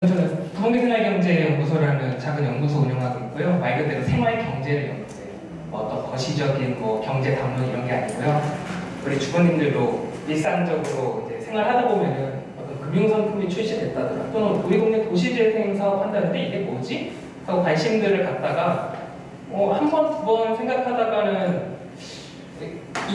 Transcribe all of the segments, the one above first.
저는 부동산생활경제연구소라는 작은 연구소 운영하고 있고요. 말 그대로 생활경제를 연구해요. 어떤 거시적인 경제 담론 이런 게 아니고요. 우리 주부님들도 일상적으로 이제 생활하다 보면은 어떤 금융상품이 출시됐다더라, 또는 우리 동네 도시재생 사업 한다는데 이게 뭐지? 하고 관심들을 갖다가 한 번, 두 번 생각하다가는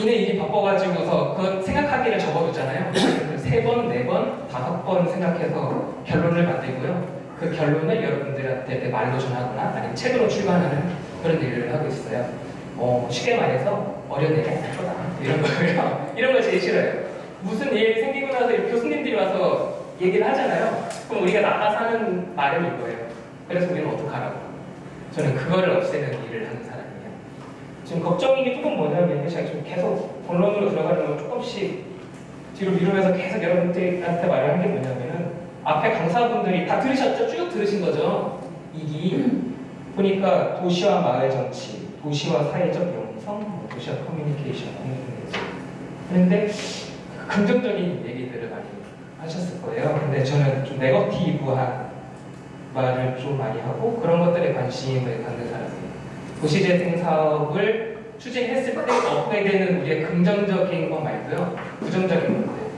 이내 일이 바빠가지고서 그 생각하기를 접어두잖아요. 세 번, 네 번, 다섯 번 생각해서 결론을 만들고요. 그 결론을 여러분들한테 말로 전하거나 아니면 책으로 출간하는 그런 일을 하고 있어요. 쉽게 말해서 어려내기 할 거다, 이런 거예요. 이런 거 제일 싫어요. 무슨 일 생기고 나서 교수님들이 와서 얘기를 하잖아요. 그럼 우리가 나가서 하는 말은 이거예요. 그래서 우리는 어떡하라고. 저는 그거를 없애는 일을 하는 사람이에요. 지금 걱정인 게 조금 뭐냐면, 제가 지금 계속 본론으로 들어가는 걸 조금씩 뒤로 미루면서 계속 여러분들한테 말을 한 게 뭐냐면은, 앞에 강사분들이 다 들으셨죠? 쭉 들으신 거죠? 이기 보니까 도시와 마을 정치, 도시와 사회적 영성, 도시와 커뮤니케이션, 공동체죠. 그런데 긍정적인 얘기들을 많이 하셨을 거예요. 근데 저는 좀 네거티브한 말을 좀 많이 하고 그런 것들에 관심을 갖는 사람이에요. 도시재생 사업을 추진했을 때 얻게 되는 우리의 긍정적인 거 말고요, 부정적인 것들,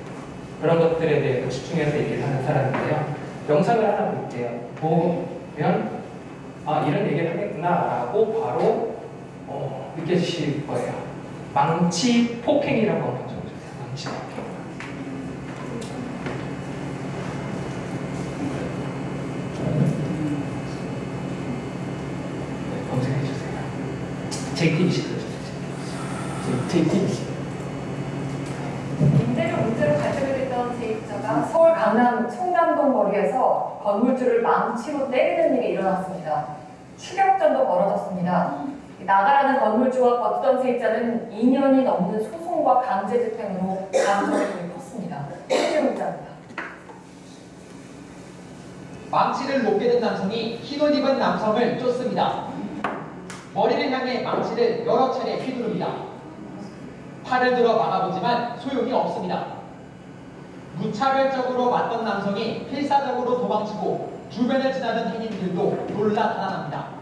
그런 것들에 대해서 집중해서 얘기를 하는 사람인데요. 영상을 하나 볼게요. 보면 이런 얘기를 하겠구나 라고 바로 느껴지실 거예요. 망치 폭행이라고 한번 적어주세요. 망치 폭행. 검색해주세요. JTBC 들어주세요. JTBC. 임대료 문제로 갈등이 됐던 세입자가 서울 강남 청담동 거리에서 건물주를 망치로 때리는 일이 일어났습니다. 추격전도 벌어졌습니다. 나가라는 건물주와 버티던 세입자는 2년이 넘는 소송과 강제집행으로 감정이 컸습니다. 최재훈입니다. 망치를 놓게 된 남성이 흰옷 입은 남성을 쫓습니다. 머리를 향해 망치를 여러 차례 휘두릅니다. 팔을 들어 막아보지만 소용이 없습니다. 무차별적으로 맞던 남성이 필사적으로 도망치고 주변을 지나던 행인들도 놀라 달아납니다.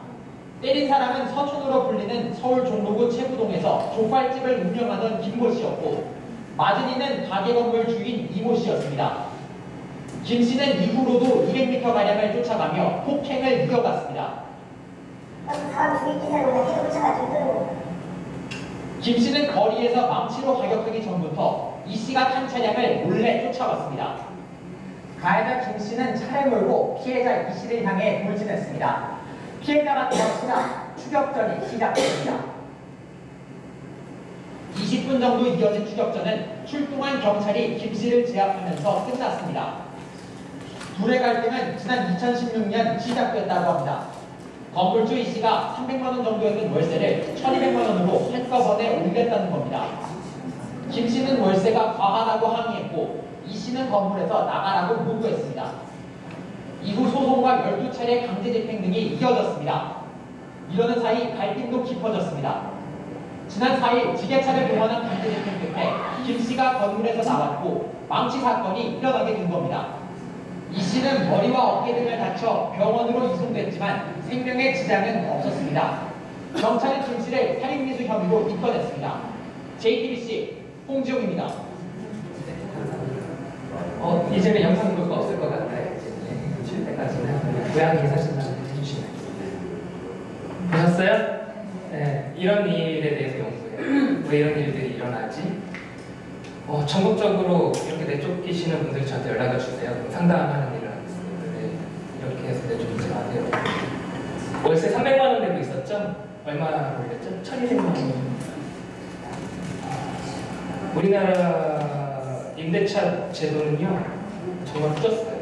때린 사람은 서촌으로 불리는 서울 종로구 최부동에서 족발집을 운영하던 김모 씨였고, 맞은 이는 가게 건물 주인 이모 씨였습니다. 김 씨는 이후로도 200m가량을 쫓아가며 폭행을 이어갔습니다. 사람 죽이기 전에 뒤로 쫓아가지고 또 김 씨는 거리에서 망치로 가격하기 전부터 이 씨가 탄 차량을 몰래 쫓아왔습니다. 가해자 김 씨는 차를 몰고 피해자 이 씨를 향해 돌진했습니다. 피해자가 도망치자 추격전이 시작됩니다. 20분 정도 이어진 추격전은 출동한 경찰이 김 씨를 제압하면서 끝났습니다. 둘의 갈등은 지난 2016년 시작됐다고 합니다. 건물주 이 씨가 300만 원 정도였던 월세를 1,200만 원으로 한꺼번에 올렸다는 겁니다. 김 씨는 월세가 과하다고 항의했고, 이 씨는 건물에서 나가라고 요구했습니다. 이후 소송과 12차례 강제집행 등이 이어졌습니다. 이러는 사이 갈등도 깊어졌습니다. 지난 4일 지게차를 동원한 강제집행 끝에 김 씨가 건물에서 나왔고 망치 사건이 일어나게 된 겁니다. 이 씨는 머리와 어깨 등을 다쳐 병원으로 이송됐지만 생명에 지장은 없었습니다. 경찰은 김 씨를 살인미수 혐의로 입건했습니다. JTBC 홍지용입니다. 이제는 영상 볼 거 없을 것 같아요. 쉴 때까지는 고양이 사진만 해주시면 보셨어요? 네, 이런 일에 대해서 연구해요. 왜 이런 일들이 일어나지? 전국적으로 이렇게 내쫓기시는 분들이 저한테 연락을 주세요. 상담하는 일을 하겠습니다. 네, 이렇게 해서 내쫓지 마세요. 월세 300만 원 내고 있었죠? 얼마 올렸죠? 1,200만 원. 우리나라 임대차 제도는요, 정말 후졌어요.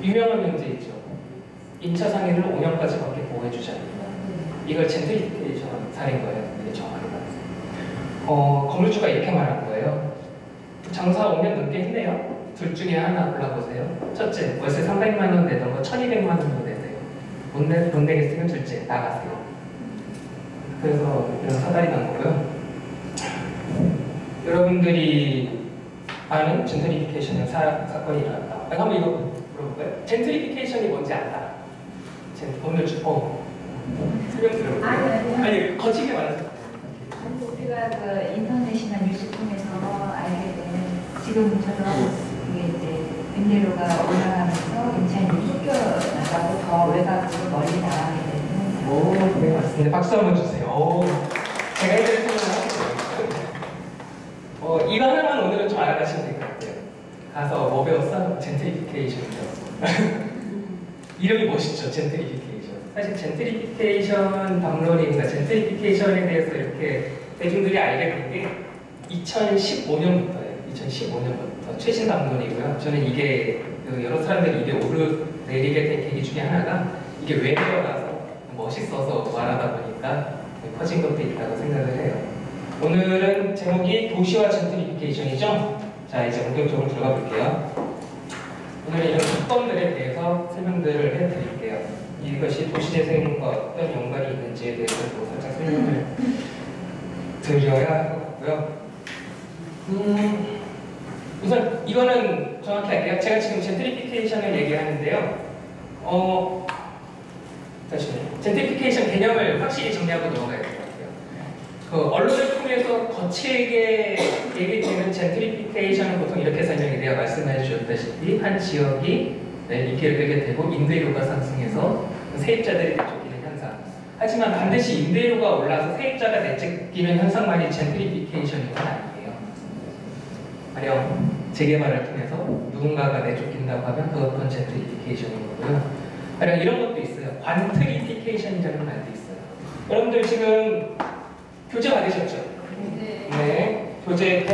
유명한 명제 있죠. 임차 상해를 5년까지밖에 보호해주지 않는다. 이걸 젠트리피케이션 사례인 거예요. 이게 정확하게 말해서. 건물주가 이렇게 말한 거예요. 장사 5년 넘게 했네요. 둘 중에 하나 골라보세요. 첫째, 월세 300만 원 내던 거 1,200만 원으로 내세요. 못 내겠으면 둘째, 나가세요. 그래서 이런 사달이 난 거고요. 여러분들이 아는 젠트리피케이션의 사건이 일어났다. 한번 이거 물어볼까요? 젠트리피케이션이 뭔지 알아? 오늘 설명 들어볼게요. 아니 거치게 말해서. 우리가 그 인터넷이나 뉴스 통해서 알게 된 지금처럼 이게 이제 임대료가 올라가면서 임차인이 쫓겨나가고 더 외곽으로 멀리 나가게 되는 오, 네 맞습니다. 박수 한번 주세요. 오, 제가 이제 설명을 할게요. 이거 하나만 오늘은 좀 알아가시면 될 것 같아요. 가서 뭐 배웠어? 젠트리피케이션 배웠어. 이름이 멋있죠, 젠트리피케이션. 사실 젠트리피케이션 담론입니다. 젠트리피케이션에 대해서 이렇게 대중들이 알게 된 게 2015년부터예요. 2015년부터 최신 담론이고요. 저는 이게 여러 사람들이 이게 오르내리게 된 계기 중에 하나가 이게 왜 태어나서 멋있어서 말하다 보니까 퍼진 것도 있다고 생각을 해요. 오늘은 제목이 도시화 젠트리피케이션이죠. 자, 이제 본격적으로 들어가 볼게요. 오늘 이런 사건들에 대해서 설명들을 해드릴게요. 이것이 도시재생과 어떤 연관이 있는지에 대해서 살짝 설명을 드려야 할 것 같고요. 우선 이거는 정확히 할게요. 제가 지금 젠트리피케이션을 얘기하는데요. 잠시만요. 젠트리피케이션 개념을 확실히 정리하고 넘어가야 될 것 같아요. 그 언론을 통해서 거칠게 얘기되는 젠트리피케이션은 보통 이렇게 설명이 돼요. 말씀해 주셨다시피 한 지역이 인기를 끌게 되고 임대료가 상승해서 세입자들이 내쫓기는 현상. 하지만 반드시 임대료가 올라서 세입자가 내쫓기는 현상만이 젠트리피케이션인 건 아니에요. 가령 재개발을 통해서 누군가가 내쫓긴다고 하면 그것도 젠트리피케이션인 거고요. 가령 이런 것도 있어요. 관트리피케이션이라는 말도 있어요. 여러분들 지금 교재 받으셨죠? 네. 교재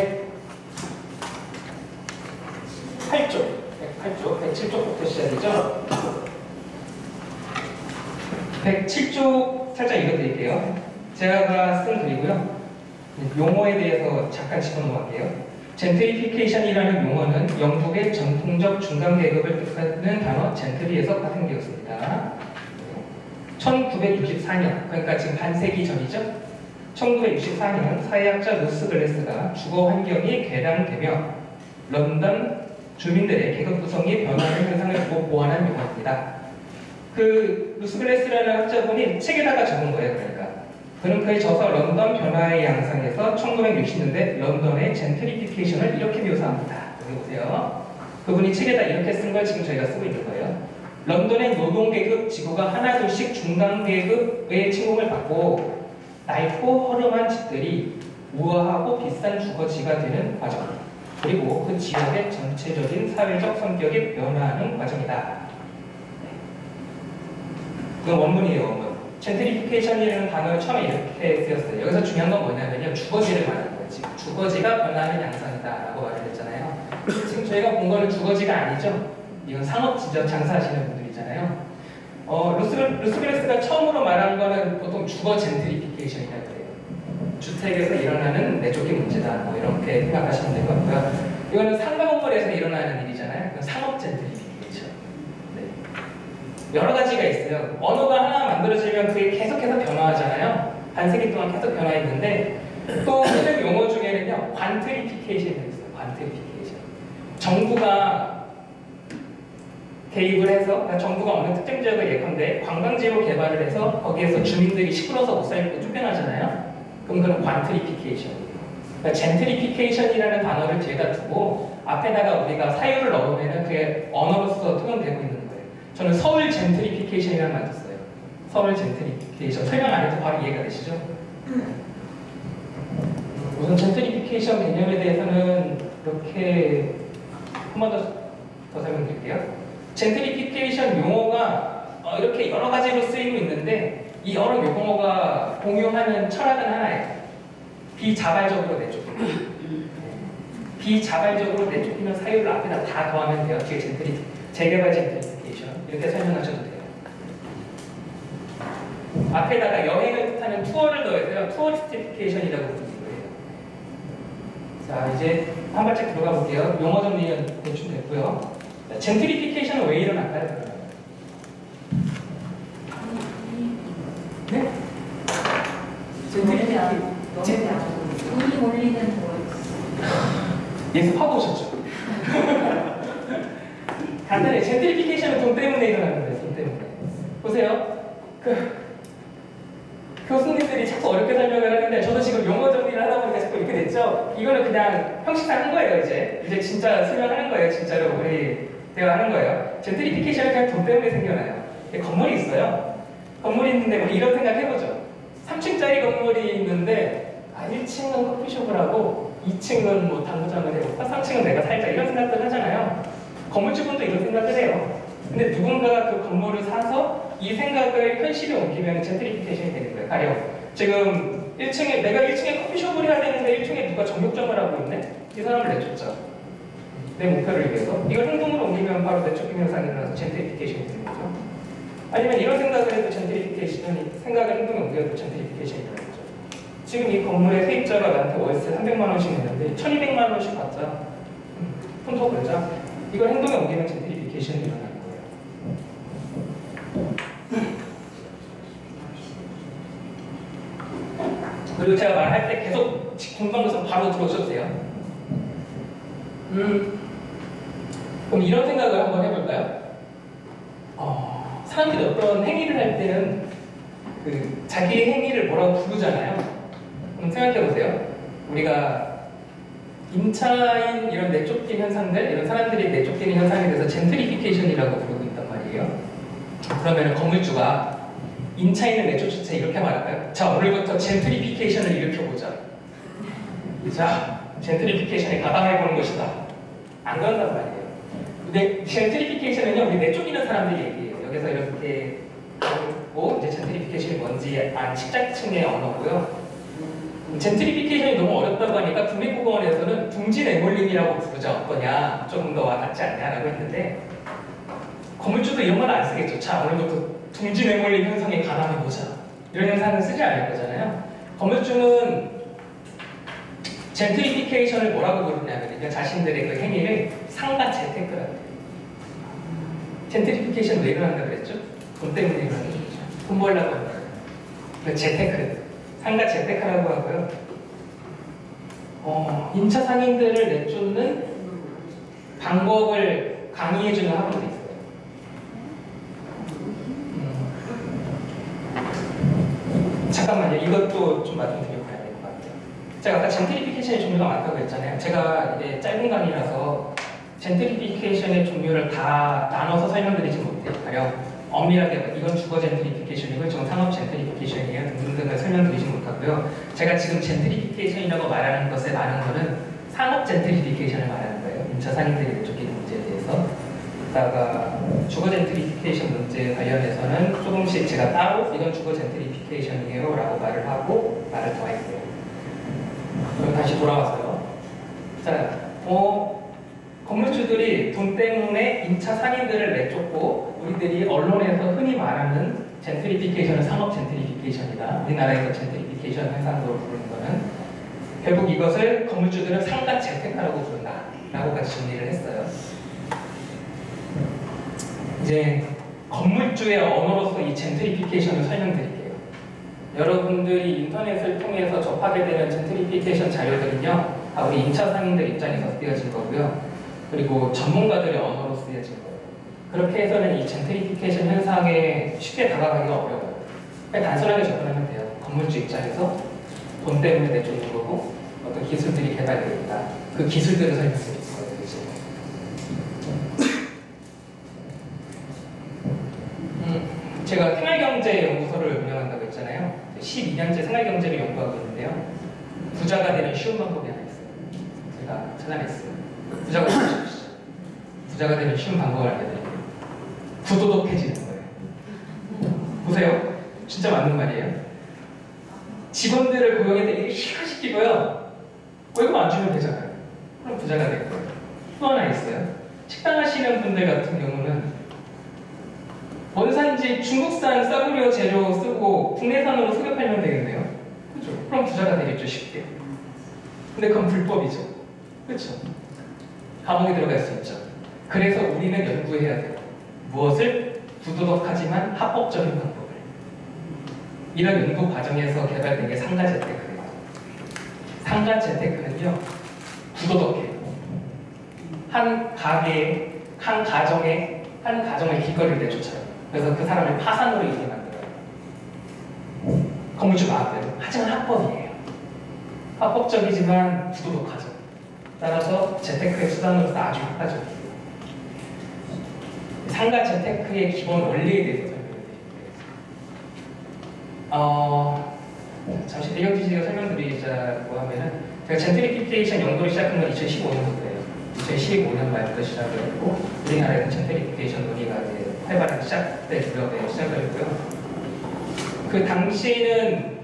107쪽부터 시작이죠? 107쪽 살짝 읽어드릴게요. 제가 쓴 글이고요. 용어에 대해서 잠깐 짚어놓을게요. 젠트리피케이션이라는 용어는 영국의 전통적 중간 계급을 뜻하는 단어 젠트리에서 파생되었습니다. 1964년, 그러니까 지금 반세기 전이죠? 1964년 사회학자 루스 글래스가 주거 환경이 개량되며 런던 주민들의 계급 구성이 변화하는 현상을 보완한 용어입니다. 그 루스 글래스라는 학자분이 책에다가 적은 거예요. 그러니까 그는 그의 저서 런던 변화의 양상에서 1960년대 런던의 젠트리피케이션을 이렇게 묘사합니다. 여기 보세요. 그분이 책에다 이렇게 쓴 걸 지금 저희가 쓰고 있는 거예요. 런던의 노동계급 지구가 하나둘씩 중간계급의 침공을 받고 낡고 허름한 집들이 우아하고 비싼 주거지가 되는 과정, 그리고 그 지역의 전체적인 사회적 성격이 변화하는 과정이다. 그건 원문이에요, 원문. 젠트리피케이션이라는 단어를 처음에 이렇게 쓰였어요. 여기서 중요한 건 뭐냐면요, 주거지를 말하는 거예요. 지금 주거지가 변화하는 양상이다라고 말을 했잖아요. 지금 저희가 본 거는 주거지가 아니죠. 이건 상업지죠. 장사하시는 분들이잖아요. 루스 글래스가 처음으로 말한 거는 보통 주거 젠트리피케이션이라고 해요. 주택에서 일어나는 내쫓기 문제다. 뭐 이렇게 생각하시면 될 것 같고요. 이거는 상가 건물에서 일어나는 일이잖아요. 그건 상업 젠트리피케이션. 네. 여러 가지가 있어요. 언어가 하나 만들어지면 그게 계속해서 변화하잖아요. 반세기 동안 계속 변화했는데 또 쓰는 용어 중에는요, 관트리피케이션이 있어요. 관트리피케이션. 정부가 개입을 해서, 그러니까 정부가 어느 특정 지역을 예컨대 관광지로 개발을 해서 거기에서 주민들이 시끄러워서 못 살고 쫓겨나잖아요. 그럼 그건 관트리피케이션이에요. 그러니까 젠트리피케이션이라는 단어를 뒤에다 두고 앞에다가 우리가 사유를 넣으면 그게 언어로서 통용되고 있는 거예요. 저는 서울 젠트리피케이션이라는 말 썼어요. 서울 젠트리피케이션. 설명 안 해도 바로 이해가 되시죠? 우선 젠트리피케이션 개념에 대해서는 이렇게 한 번 더 설명드릴게요. 젠트리피케이션 용어가 이렇게 여러 가지로 쓰이고 있는데 이 여러 용어가 공유하는 철학은 하나예요. 비자발적으로 내쫓기는. 비자발적으로 내쫓기는 사유를 앞에다 다 더하면 돼요. 뒤에 재개발 젠트리피케이션 이렇게 설명하셔도 돼요. 앞에다가 여행을 뜻하는 투어를 더해서요. 투어리스티피케이션이라고 부르는 거예요. 자, 이제 한 발짝 들어가 볼게요. 용어 정리는 대충 됐고요. 젠트리피케이션은 왜 일어날까요? 네? 젠트리피케이션 돈이 몰리는 뭐 예습하고 오셨죠? 간단해. 젠트리피케이션은 돈 때문에 일어나는 거예요. 돈 때문에. 보세요. 교수님들이 자꾸 어렵게 설명을 하는데 저도 지금 용어 정리를 하다 보니까 자꾸 이렇게 됐죠. 이거는 그냥 형식상 한 거예요. 이제 진짜 설명하는 거예요. 진짜로 우리 대화하는 거예요. 젠트리피케이션은 그냥 돈 때문에 생겨나요. 건물이 있어요. 건물이 있는데 우리 이런 생각 해보죠. 3층짜리 건물이 있는데 1층은 커피숍을 하고 2층은 뭐 당구장을 해볼까? 3층은 내가 살자 이런 생각들 하잖아요. 건물주분도 이런 생각을 해요. 근데 누군가가 그 건물을 사서 이 생각을 현실에 옮기면 젠트리피케이션이 되는 거예요. 가령 지금 1층에 내가 1층에 커피숍을 해야 되는데 1층에 누가 정육점을 하고 있네? 이 사람을 내쫓자. 내 목표를 위해서. 이걸 행동으로 옮기면 바로 내쫓김 현상이 일어나서 젠트리피케이션이 되는 거죠. 아니면 이런 생각을 해도 젠트리피케이션이 생각을 행동에 옮겨도 젠트리피케이션이 일어나는 거죠. 지금 이 건물의 세입자가 나한테 월세 300만 원씩 냈는데 1200만 원씩 받자. 손톱 걸자. 이걸 행동에 옮기면 젠트리피케이션이 일어나는 거예요. 그리고 제가 말할 때 계속 궁금한 것은 바로 들어오셔도 돼요. 그럼 이런 생각을 한번 해볼까요? 사람들이 어떤 행위를 할 때는 자기의 행위를 뭐라고 부르잖아요. 그럼 생각해보세요. 우리가 임차인 이런 내쫓긴 현상들, 이런 사람들이 내쫓기는 현상에 대해서 젠트리피케이션이라고 부르고 있단 말이에요. 그러면 건물주가 임차인을 내쫓을 때 이렇게 말할까요? 자, 오늘부터 젠트리피케이션을 일으켜보자. 자, 젠트리피케이션에 가담해보는 것이다. 안 그런단 말이에요. 근데 젠트리피케이션은요, 우리 내쫓기는 사람들이 얘기해요. 여기서 이렇게 하고 이제 젠트리피케이션이 뭔지 안 식자층의 언어고요. 젠트리피케이션이 너무 어렵다고 하니까 국립국어원에서는 둥지 내몰림이라고 부르자 어떠냐, 조금 더 와닿지 않냐라고 했는데 건물주도 이런 말 안 쓰겠죠. 자, 오늘부터 둥지 내몰림 현상에 가담해보자. 이런 현상은 쓰지 않을 거잖아요. 건물주는 젠트리피케이션을 뭐라고 부르냐면요, 자신들의 그 행위를 상가 재테크라고 해요. 젠트리피케이션 왜 일어난다고 그랬죠? 돈 때문에 일어나는 거죠. 돈 벌려고 하는 거예요. 재테크, 상가 재테크라고 하고요. 임차 상인들을 내쫓는 방법을 강의해주는 학원도 있어요. 잠깐만요. 이것도 좀 말씀드리고 가야 될 것 같아요. 제가 아까 젠트리피케이션의 종류가 많다고 했잖아요. 제가 이제 짧은 강의라서 젠트리피케이션의 종류를 다 나눠서 설명드리지 못해요. 가령 엄밀하게 이건 주거 젠트리피케이션이고 이건 상업 젠트리피케이션이에요 등등을 설명드리지 못하고요. 제가 지금 젠트리피케이션이라고 말하는 것에 많은 거는 상업 젠트리피케이션을 말하는 거예요. 임차 상인들이 내쫓기는 문제에 대해서. 그다가 주거 젠트리피케이션 문제 관련해서는 조금씩 제가 따로 이건 주거 젠트리피케이션이에요 라고 말을 하고 말을 더할게요. 그럼 다시 돌아와서요. 자, 건물주들이 돈 때문에 임차 상인들을 내쫓고 우리들이 언론에서 흔히 말하는 젠트리피케이션은 상업 젠트리피케이션이다. 우리나라에서 젠트리피케이션 현상으로 부르는 거는 결국 이것을 건물주들은 상가 재테크라고 부른다 라고 같이 정리를 했어요. 이제 건물주의 언어로서 이 젠트리피케이션을 설명드릴게요. 여러분들이 인터넷을 통해서 접하게 되는 젠트리피케이션 자료들은요, 다 우리 임차 상인들 입장에서 쓰여진 거고요. 그리고 전문가들의 언어로 쓰여진 거예요. 그렇게 해서는 이 젠트리피케이션 현상에 쉽게 다가가기가 어려워요. 그냥 단순하게 접근하면 돼요. 건물주 입장에서 돈 때문에 내쫓는 거고 어떤 기술들이 개발되니까 그 기술들을 설명드릴 거예요. 이제. 제가 생활경제연구소를 운영한다고 했잖아요. 12년째 생활경제를 연구하고 있는데요. 부자가 되는 쉬운 방법이 하나 있어요. 제가 찾아냈어요. 부자가 되는 쉬운 방법을 알려드릴게요. 부도덕해지는 거예요. 보세요. 진짜 맞는 말이에요. 직원들을 고용해서 일을 시키고요. 월급 안 주면 되잖아요. 그럼 부자가 될 거예요. 또 하나 있어요. 식당 하시는 분들 같은 경우는 원산지 중국산 싸구려 재료 쓰고 국내산으로 수급하면 되겠네요. 그렇죠? 그럼 부자가 되겠죠, 쉽게. 근데 그건 불법이죠. 그렇죠? 감옥에 들어갈 수 있죠. 그래서 우리는 연구해야 돼요. 무엇을? 부도덕하지만 합법적인 방법을. 이런 연구 과정에서 개발된 게 상가 재테크예요. 상가 재테크는요, 부도덕해요. 한 가게에 한 가정의 길거리를 내쫓아요. 그래서 그 사람을 파산으로 이렇게 만들어요. 건물주 마음대로. 하지만 합법이에요. 합법적이지만 부도덕하죠. 따라서 재테크의 수단으로서 아주 효과적이에요. 상가 재테크의 기본 원리에 대해서 설명드릴게요. 잠시 배경 지식을 설명드리자고 하면은 제가 젠트리피케이션 연구를 시작한 건 2015년도예요. 2015년 말부터 시작을 했고 우리나라에서 젠트리피케이션 논의가 이제 활발하게 시작되고요. 시작을 했고요. 그 당시에는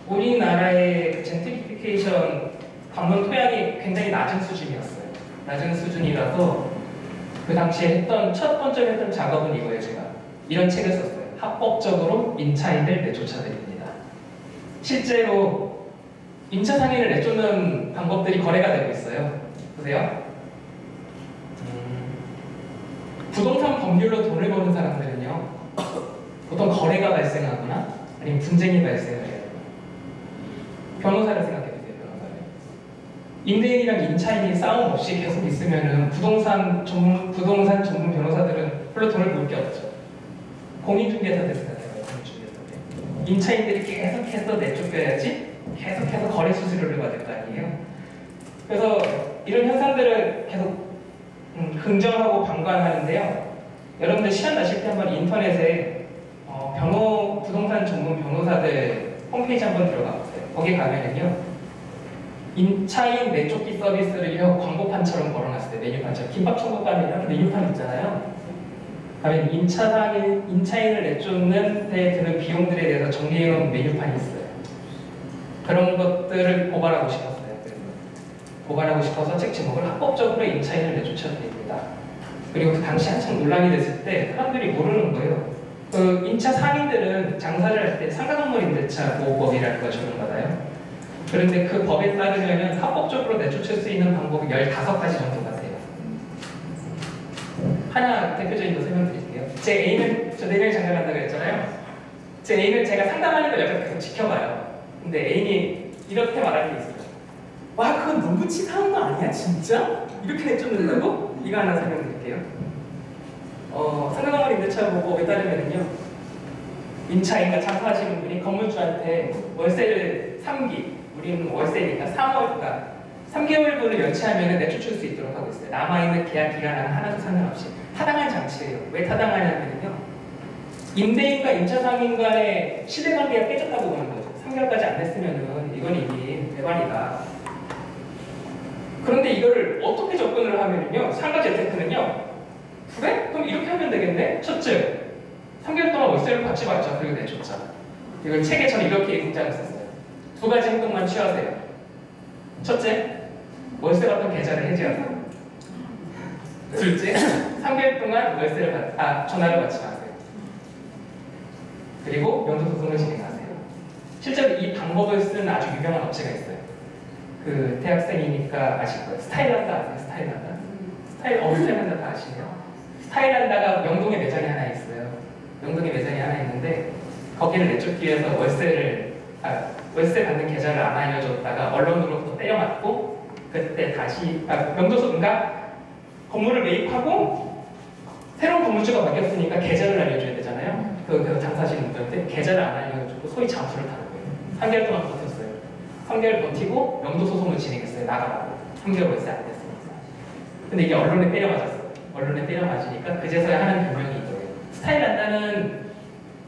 우리나라의 젠트리피케이션 방문 토양이 굉장히 낮은 수준이었어요. 낮은 수준이라서 그 당시에 했던 첫 번째 했던 작업은 이거예요. 제가 이런 책을 썼어요. 합법적으로 임차인을 내쫓아드립니다. 실제로 임차 상인을 내쫓는 방법들이 거래가 되고 있어요. 보세요. 부동산 법률로 돈을 버는 사람들은요, 보통 거래가 발생하거나 아니면 분쟁이 발생을 해요. 변호사를 생각해보세요. 변호사를. 임대인이랑 임차인이 싸움 없이 계속 있으면은 부동산 전문 변호사들은 별로 돈을 벌 게 없죠. 공인중개사들 생각해봐요. 공인중개사들. 임차인들이 계속해서 내쫓겨야지 계속해서 거래 수수료를 받을 거 아니에요. 그래서 이런 현상들을 계속 긍정하고 방관하는데요. 여러분들 시간 나실 때 한번 인터넷에 부동산 전문 변호사들 홈페이지 한번 들어가 보세요. 거기 가면은요, 임차인 내쫓기 서비스를요 광고판처럼 걸어놨을 때 메뉴판처럼 김밥 천국감이라는 메뉴판 있잖아요. 가면 임차인을 내쫓는 데 드는 비용들에 대해서 정리해놓은 메뉴판이 있어요. 그런 것들을 고발하고 싶었어요. 그래서 고발하고 싶어서 책 제목을 합법적으로 임차인을 내쫓아드립니다. 그리고 그 당시 한참 논란이 됐을 때 사람들이 모르는 거예요. 그 임차 상인들은 장사를 할 때 상가건물 임대차 보호법이라는 걸 적용받아요. 그런데 그 법에 따르면 합법적으로 내쫓을 수 있는 방법이 15가지 정도가 돼요. 하나 대표적인 거 설명드릴게요. 제 애인을, 저 내일 장가 간다고 했잖아요. 제 애인을 제가 상담하는 걸 옆에서 계속 지켜봐요. 근데 애인이 이렇게 말할 게 있어요. 와, 그건 너무 치사한 거 아니야? 진짜? 이렇게 내쫓는다고? 이거 하나 설명드릴게요. 상가건물 임대차 보호법에 따르면요, 임차인과 장사하시는 분이 건물주한테 월세를 3기, 우리는 월세니까 3개월분을 연체하면 내쫓을 수 있도록 하고 있어요. 남아있는 계약 기간은 하나도 상관없이. 타당한 장치예요. 왜 타당하냐면요, 임대인과 임차 상인 간의 신뢰관계가 깨졌다고 보는 거죠. 3개월까지 안 됐으면은 이건 이미 배반이다. 그런데 이걸 어떻게 접근을 하면요, 상가 재테크는요, 그래? 그럼 이렇게 하면 되겠네? 첫째, 3개월 동안 월세를 받지 말자. 그리고 내쫓자. 이걸 책에 저는 이렇게 문장을 썼어요. 2가지 행동만 취하세요. 첫째, 월세 받던 계좌를 해지하세요. 둘째, 3개월 동안 전화를 받지 마세요. 그리고 명도소송을 진행하세요. 실제로 이 방법을 쓰는 아주 유명한 업체가 있어요. 그 대학생이니까 아실 거예요. 스타일란다 아세요? 스타일란다? 스타일란다 다 아시네요. 스타일란다가 명동에 매장이 하나 있어요. 명동에 매장이 하나 있는데 거기를 내쫓기 위해서 월세 받는 계좌를 안 알려줬다가 언론으로부터 때려맞고, 그때 다시 명도소인가 건물을 매입하고 새로운 건물주가 바뀌었으니까 계좌를 알려줘야 되잖아요. 그 장사하시는 분들한테 계좌를 안 알려주고 소위 잠수를 타는 거예요. 3개월 동안 버텼어요. 3개월 버티고 명도소송을 진행했어요. 나가라고. 3개월 월세 안 됐으니까. 근데 이게 언론에 때려맞았어요. 언론에 때려맞으니까 그제서야 하는 변명이 이거예요. 스타일란다는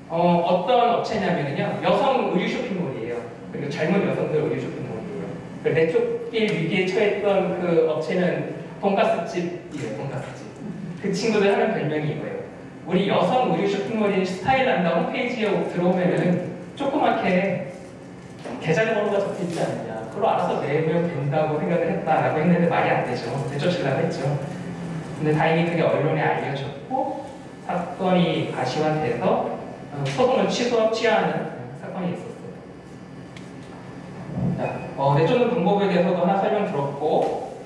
어떤 업체냐면요, 여성 의류 쇼핑몰이에요. 그리고 젊은 여성들 의류 쇼핑몰이에요. 그 내쫓길 위기에 처했던 그 업체는 돈가스집이에요. 돈가스집. 그 친구들 하는 별명이 이거예요. 우리 여성 의류 쇼핑몰인 스타일란다 홈페이지에 들어오면은 조그맣게 계좌번호가 적혀있지 않느냐, 그걸로 알아서 내면 된다고 생각을 했다라고 했는데 말이 안 되죠. 내쫓으려고 했죠. 근데 다행히 그게 언론에 알려졌고 사건이 가시화돼서 소송을 취하하는 사건이 있었어요. 자, 내쫓는 방법에 대해서도 하나 설명 들었고,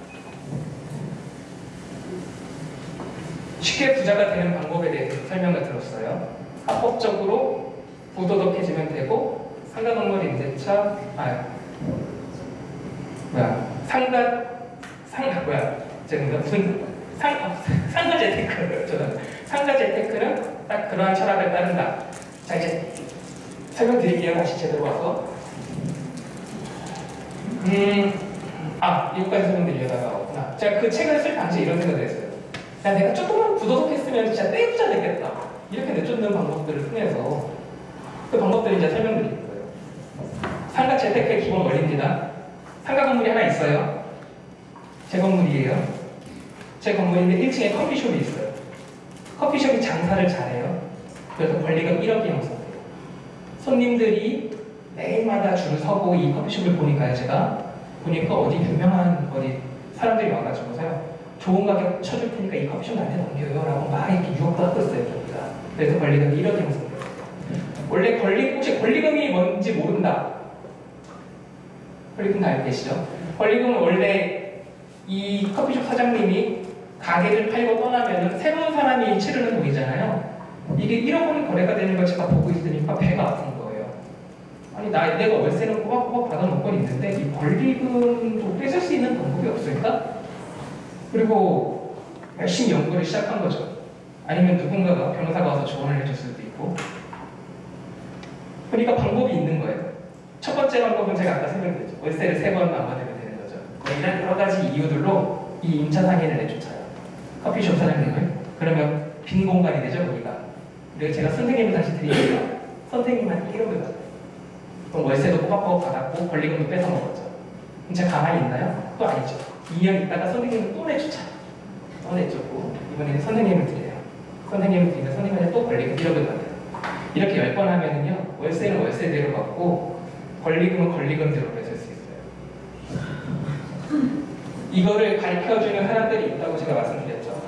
쉽게 부자가 되는 방법에 대해서 설명을 들었어요. 합법적으로 부도덕해지면 되고, 상가건물 임대차, 상가 상가 재테크. 저는 상가 재테크는 딱 그러한 철학을 따른다. 자, 이제 설명드릴게요. 다시 제대로 와서. 이것까지 설명드리려다가 왔구나. 제가 그 책을 쓸 당시에 이런 생각을 했어요. 야, 내가 조금만 부도덕했으면 진짜 떼부자 되겠다. 이렇게 내쫓는 방법들을 통해서 그 방법들을 이제 설명드릴 거예요. 상가 재테크의 기본 원리입니다. 상가 건물이 하나 있어요. 제 건물이에요. 제 건물인데 1층에 커피숍이 있어요. 커피숍이 장사를 잘해요. 그래서 권리금 1억이 형성돼요. 손님들이 매일마다 줄 서고 이 커피숍을 보니까요, 제가 보니까 어디 유명한 어디 사람들이 와가지고서요, 좋은 가격 쳐줄 테니까 이 커피숍 나한테 넘겨요 라고 막 이렇게 유혹받고 있어요. 그래서 권리금 1억이 형성돼요. 원래 혹시 권리금이 뭔지 모른다. 권리금 다 알고 계시죠? 권리금은 원래 이 커피숍 사장님이 가게를 팔고 떠나면 새로운 사람이 치르는 돈이잖아요. 이게 1억 원이 거래가 되는 걸 제가 보고 있으니까 배가 아픈 거예요. 아니 내가 월세는 꼬박꼬박 받아놓고 있는데 이 권리금도 뺏을 수 있는 방법이 없을까? 그리고 열심히 연구를 시작한 거죠. 아니면 누군가가 변호사가 와서 조언을 해줄 수도 있고. 그러니까 방법이 있는 거예요. 첫 번째 방법은 제가 아까 설명드렸죠. 월세를 3번 안 받으면 되는 거죠. 이런 여러 가지 이유들로 이 임차 상인을 내쫓아요. 커피숍 사장님을. 그러면 빈 공간이 되죠, 우리가. 그리고 제가 선생님을 다시 드리니까 선생님한테 1억을 받아요. 그럼 월세도 꼬박꼬박 받았고 권리금도 뺏어 먹었죠. 그럼 제가 가만히 있나요? 또 아니죠. 2년 있다가 선생님을 또 내쫓아요. 또 내쫓고 이번에는 선생님을 드려요. 선생님을 드리면 선생님한테 또 권리금 1억을 받아요. 이렇게 10번 하면은요, 월세는 월세대로 받고 권리금은 권리금대로 뺏을 수 있어요. 이거를 가르쳐주는 사람들이 있다고 제가 말씀드렸죠.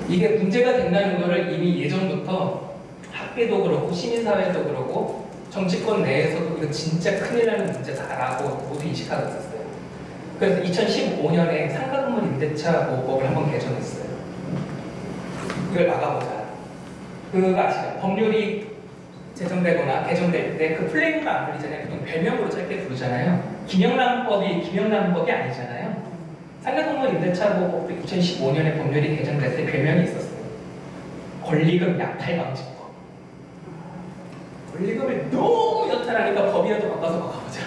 이게 문제가 된다는 거를 이미 예전부터 학계도 그렇고 시민사회도 그렇고 정치권 내에서도 이거 진짜 큰일 나는 문제다라고 모두 인식하고 있었어요. 그래서 2015년에 상가건물 임대차 보호법을 한번 개정했어요. 이걸 막아보자. 그거 아시죠? 법률이 제정되거나 개정될 때 그 플레이브가 안 불리잖아요. 보통 별명으로 짧게 부르잖아요. 김영란법이 아니잖아요. 상가건물 임대차 보호법도 2015년에 법률이 개정될 때 별명이 있었어요. 권리금 약탈 방지법. 권리금을 너무 약탈하니까 법이라도 바꿔서 바꿔보자.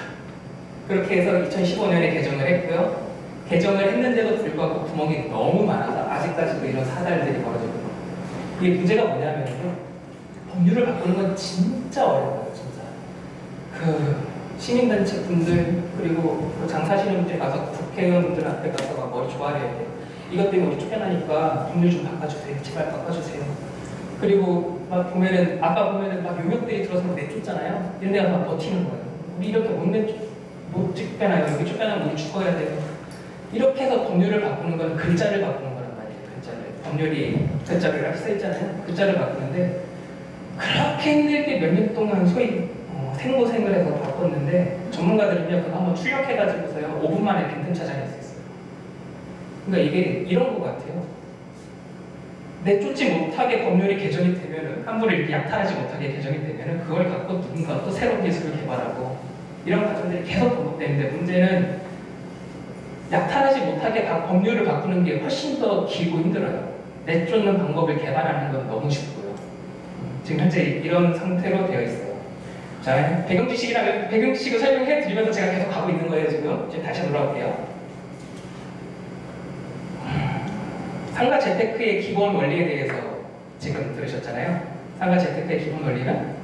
그렇게 해서 2015년에 개정을 했고요. 개정을 했는데도 불구하고 구멍이 너무 많아서 아직까지도 이런 사달들이 벌어지고 있는 거예요. 이게 문제가 뭐냐면요, 법률을 바꾸는 건 진짜 어려워요. 진짜 그 시민단체 분들 그리고 그 장사하시는 분들 가서 국회의원들 앞에 가서 막 머리 조아려야 돼요. 이것 때문에 우리 쫓겨나니까 법률 좀 바꿔주세요. 제발 바꿔주세요. 그리고 막 보면은 아까 보면은 막 용역들이 들어서 내쫓잖아요. 이런 데가 막 버티는 거예요. 우리 이렇게 못 쫓겨나요. 여기 쫓겨나면 우리 죽어야 돼요. 이렇게 해서 법률을 바꾸는 건 글자를 바꾸는 거란 말이에요. 글자를. 법률이 글자를 이렇게 써있잖아요. 글자를 바꾸는데 그렇게 힘들게 몇 년 동안 소위 생고생을 해서 바꿨는데 전문가들은요 그거 한번 출력해가지고서요 5분 만에 빈틈 찾아낼 수 있어요. 그러니까 이게 이런 것 같아요. 내쫓지 못하게 법률이 개정이 되면은 함부로 이렇게 약탈하지 못하게 개정이 되면은 그걸 갖고 누군가 또 새로운 기술을 개발하고 이런 과정들이 계속 반복되는데 문제는 약탈하지 못하게 다 법률을 바꾸는 게 훨씬 더 길고 힘들어요. 내쫓는 방법을 개발하는 건 너무 쉽고요. 지금 현재 이런 상태로 되어 있어요. 자, 배경지식을 설명해 드리면서 제가 계속 가고 있는 거예요, 지금 다시 돌아올게요. 상가 재테크의 기본 원리에 대해서 지금 들으셨잖아요. 상가 재테크의 기본 원리는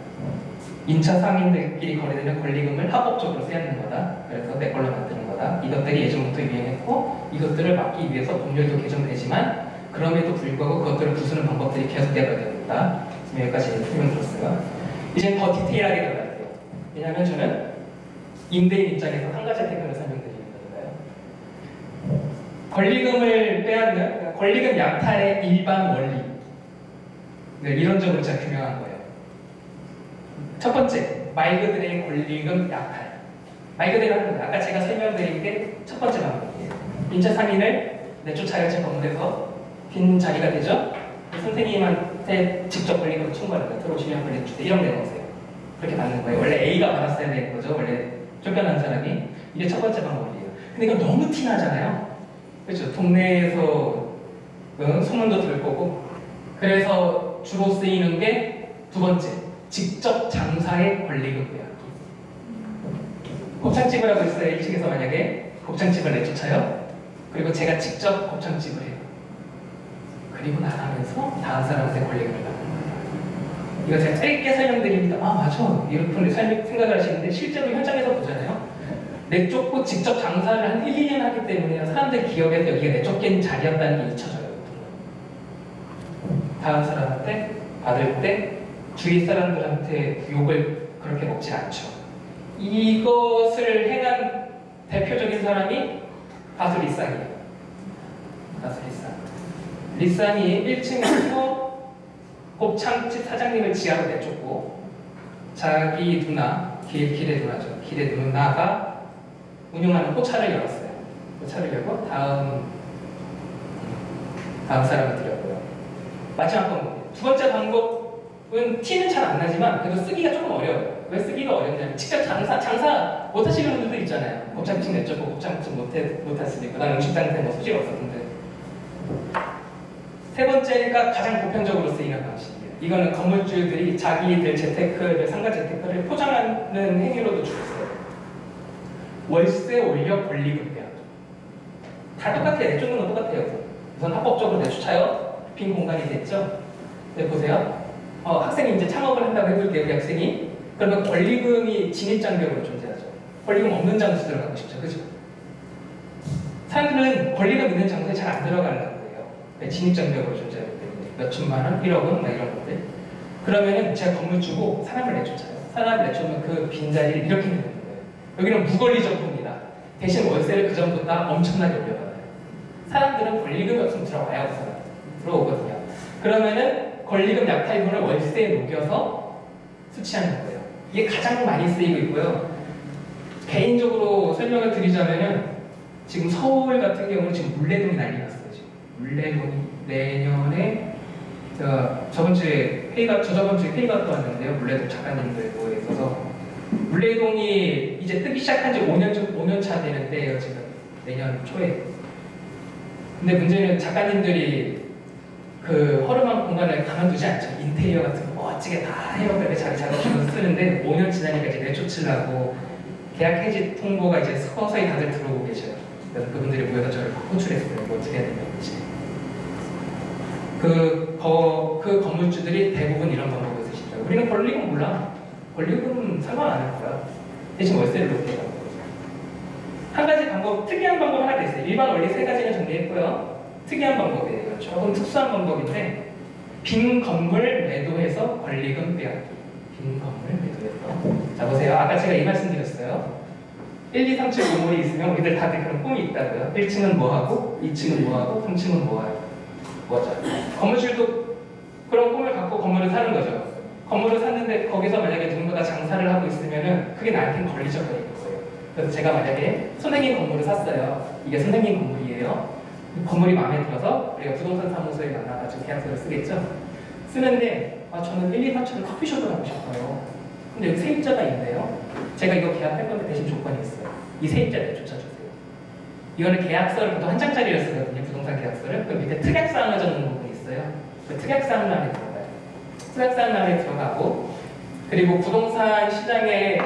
임차 상인들끼리 거래되는 권리금을 합법적으로 쓰는 거다. 그래서 내 걸로 만드는 거다. 이것들이 예전부터 유행했고 이것들을 막기 위해서 법률도 개정되지만 그럼에도 불구하고 그것들을 부수는 방법들이 계속 개발되었다. 여기까지 설명드렸어요. 이제 더 디테일하게 들어갈게요. 왜냐하면 저는 임대인 입장에서 상가 재테크를 설명드리는 거니까요. 권리금을 빼앗는, 그러니까 권리금 약탈의 일반 원리. 이론적으로 제가 규명한 거예요. 첫 번째, 말 그대로의 권리금 약탈. 말 그대로 하는 거예요. 아까 제가 설명드린 게 첫 번째 방법이에요. 임차 상인을 내쫓아야 제 건물에서 빈 자리가 되죠? 선생님한테 직접 권리금 청구하는 거예요. 들어오시면 권리금 주세요. 이런 내용이세요. 그렇게 받는 거예요. 원래 A가 받았어야 되는 거죠. 원래 쫓겨난 사람이. 이게 첫 번째 방법이에요. 근데 이건 너무 티나잖아요. 그렇죠? 동네에서 소문도 들 거고. 그래서 주로 쓰이는 게 두 번째, 직접 장사의 권리금 빼앗기. 곱창집을 하고 있어요. 1층에서 만약에 곱창집을 내쫓아요. 그리고 제가 직접 곱창집을 해요. 그리고 나가면서 다음 사람한테 권리금을 받는 거예요. 이거 제가 짧게 설명드립니다. 아 맞아. 이렇게 생각을 하시는데 실제로 현장에서 보잖아요. 내쫓고 직접 장사를 한 1, 2년 하기 때문에 사람들 기억에서 여기가 내쫓긴 자리였다는 게 잊혀져요. 다음 사람한테 받을 때 주위 사람들한테 욕을 그렇게 먹지 않죠. 이것을 행한 대표적인 사람이 가수 리쌍이에요. 가수 리쌍. 리쌍이 1층에서 곱창집 사장님을 지하로 내쫓고 자기 누나, 길의 누나죠. 길의 누나가 운영하는 호차를 열었어요. 호차를 열고 다음 사람을 드렸고요. 마지막 방법. 두 번째 방법은 티는 잘 안 나지만 그래도 쓰기가 조금 어려워요. 왜 쓰기가 어렵냐면 직접 장사 못 하시는 분들도 있잖아요. 곱창집 내쫓고 곱창집 못할 수도 있고 난 음식장한테 뭐 소질 없었는데. 세 번째가 가장 보편적으로 쓰이는 방식이에요. 이거는 건물주들이 자기들 재테크를, 상가 재테크를 포장하는 행위로도 주었어요. 월세 올려 권리금 빼앗기. 다 똑같아요. 내쫓는 건 똑같아요. 우선 합법적으로 내쫓아요. 빈 공간이 됐죠. 네, 보세요. 학생이 이제 창업을 한다고 해볼게요. 우리 학생이. 그러면 권리금이 진입장벽으로 존재하죠. 권리금 없는 장소 들어가고 싶죠. 그죠? 사람들은 권리금 있는 장소에 잘 안 들어가려고 해요. 진입장벽으로 존재하기 때문에. 몇 천만 원, 1억 원, 막 이런 것들. 그러면은 제가 건물주고 사람을 내쫓아요. 사람을 내쫓으면 그 빈자리를 이렇게 내는 거예요. 여기는 무권리 점포입니다. 대신 월세를 그 전보다 엄청나게 올려받아요. 사람들은 권리금이 없으면 들어와요. 그 사람. 들어오거든요. 그러면은 권리금 약탈분을 월세에 녹여서 수취하는 거예요. 이게 가장 많이 쓰이고 있고요. 개인적으로 설명을 드리자면은 지금 서울 같은 경우는 지금 물레동이 난리 났어요. 지금 물레동이 내년에 저번 주에 회의가 또 왔는데요. 물레동 작가님들 모여 있어서 물레동이 이제 뜨기 시작한 지 5년 차 되는 때예요. 지금 내년 초에. 근데 문제는 작가님들이 그 허름한 공간을 가만두지 않죠. 인테리어 같은 거 멋지게 다 해요. 자기 작업실에서 쓰는데 5년 지나니까 이제 내쫓으려고 계약 해지 통보가 이제 서서히 다들 들어오고 계셔요. 그래서 그분들이 모여서 저를 호출했어요. 이거 어떻게 해야 되는지. 그 건물주들이 대부분 이런 방법을 쓰시죠. 우리는 권리금 몰라. 권리금 상관 안 할 거야. 대신 월세를 높게 해요. 한 가지 방법, 특이한 방법 하나 더 있어요. 일반 원리 세 가지는 정리했고요. 특이한 방법이에요. 조금 특수한 방법인데 빈 건물 매도해서 권리금 빼앗기. 빈 건물 매도해서. 자 보세요. 아까 제가 이 말씀 드렸어요. 1, 2, 3층 건물이 있으면 우리들 다들 그런 꿈이 있다고요. 1층은 뭐하고 2층은 뭐하고 3층은 뭐하죠. 건물주도 그런 꿈을 갖고 건물을 사는 거죠. 건물을 샀는데 거기서 만약에 누군가가 장사를 하고 있으면은 그게 나한테는 권리적 거리인 거예요. 그래서 제가 만약에 선생님 건물을 샀어요. 이게 선생님 건물이에요. 건물이 마음에 들어서 우리가 부동산 사무소에 만나가지고 계약서를 쓰겠죠. 쓰는데 저는 1, 2, 3층은 커피숍을 하고 싶어요. 근데 여기 세입자가 있네요. 제가 이거 계약할 건데 대신 조건이 있어요. 이 세입자를 쫓아주세요. 이거는 계약서를 보통 한 장짜리를 쓰거든요. 부동산 계약서를. 그 밑에 특약사항을 적는 부분이 있어요. 그 특약사항란에 들어가요. 특약사항란에 들어가고 그리고 부동산 시장에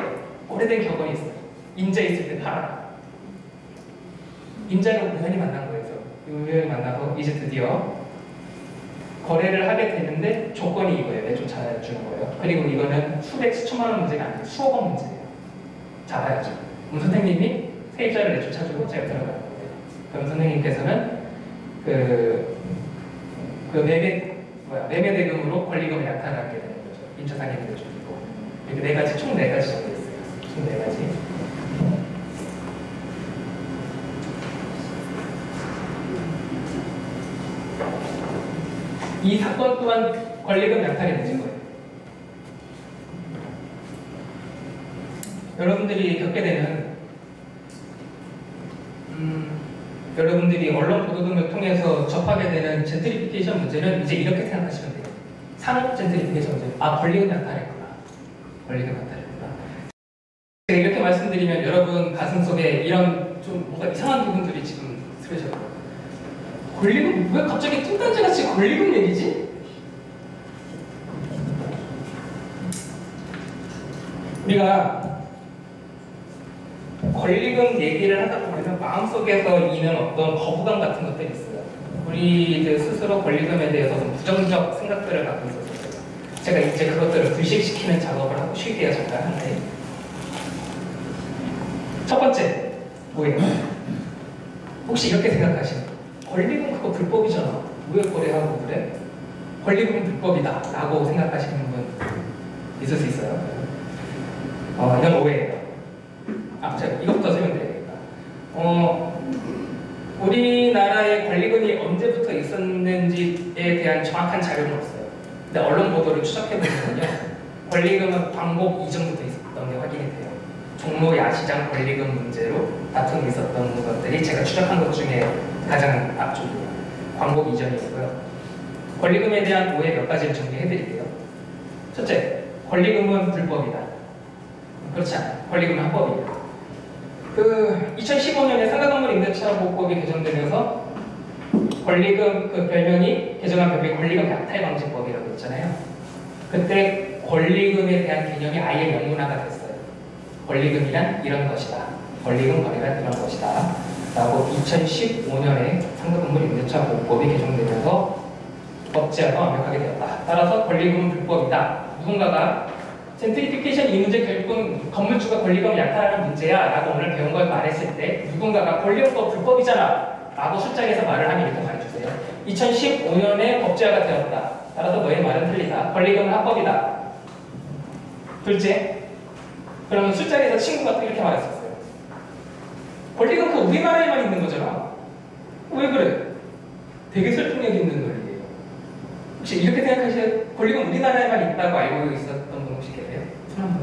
오래된 격언이 있어요. 임자 있을 때 팔아라. 임자를 우연히 만난 거예요. 우연히 만나서 이제 드디어 거래를 하게 되는데 조건이 이거예요. 내쫓아주는 거예요. 그리고 이거는 수백, 수천만 원 문제가 아니고 수억 원 문제예요. 잡아야죠. 그럼 선생님이 세입자를 내쫓아주고 제가 들어가는 거예요. 그럼 선생님께서는 매매 대금으로 권리금을 약탈하게 되는 거죠. 임차상인을 내쫓고 이렇게 네 가지, 총 4가지 정도 있어요. 총 4가지. 이 사건 또한 권리금 약탈이 되는 거예요. 여러분들이 겪게 되는 여러분들이 언론 보도 등을 통해서 접하게 되는 젠트리피케이션 문제는 이제 이렇게 생각하시면 돼요. 산업 젠트리피케이션 문제. 권리금 약탈했구나. 권리금 약탈했구나. 제가 이렇게 말씀드리면 여러분 가슴 속에 이런 좀 뭔가 이상한 부분들이 지금 들으셔요. 권리금 왜 갑자기 뚱딴지같이 권리금 얘기지? 우리가 권리금 얘기를 하다 보면 마음속에서 있는 어떤 거부감 같은 것들이 있어요. 우리들 스스로 권리금에 대해서 좀 부정적 생각들을 갖고 있었어요. 제가 이제 그것들을 불식시키는 작업을 하고 쉴게요, 잠깐 한데. 첫 번째, 뭐예요? 혹시 이렇게 생각하시는 권리금 그거 불법이잖아. 왜 거래하고 그래? 권리금은 불법이다 라고 생각하시는 분 있을 수 있어요. 이건 오해예요. 제가 이것부터 설명드려야겠다. 우리나라에 권리금이 언제부터 있었는지에 대한 정확한 자료는 없어요. 근데 언론 보도를 추적해보면요, 권리금은 광복 이전부터 있었던 게 확인이 돼요. 종로 야시장 권리금 문제로 다툼이 있었던 것들이 제가 추적한 것 중에 가장 앞쪽이에요. 광복 이전이었고요. 권리금에 대한 오해 몇 가지를 정리해드릴게요. 첫째, 권리금은 불법이다. 그렇지 않아요. 권리금은 합법이에요. 2015년에 상가건물 임대차 보호법이 개정되면서 권리금 별명이 개정한 별명이 권리금 약탈 방지법이라고 했잖아요. 그때 권리금에 대한 개념이 아예 명문화가 됐어요. 권리금이란 이런 것이다. 권리금 거래란 이런 것이다. 라고 2015년에 상가건물 임대차 보호법이 개정되면서 법제화가 완벽하게 되었다. 따라서 권리금은 불법이다. 누군가가 젠트리피케이션 이 문제 결국은 건물주가 권리금을 약탈하는 문제야 라고 오늘 배운 걸 말했을 때 누군가가 권리금법 불법이잖아 라고 술자리에서 말을 하면 이렇게 말해주세요. 2015년에 법제화가 되었다. 따라서 너의 말은 틀리다. 권리금은 합법이다. 둘째, 그러면 술자리에서 친구가 또 이렇게 말했었어요. 권리금 그 우리나라에만 있는 거잖아. 왜 그래? 되게 설득력 있는 논리예요. 혹시 이렇게 생각하시는 권리금 우리나라에만 있다고 알고 있었던 분 혹시 계세요? 손 한번.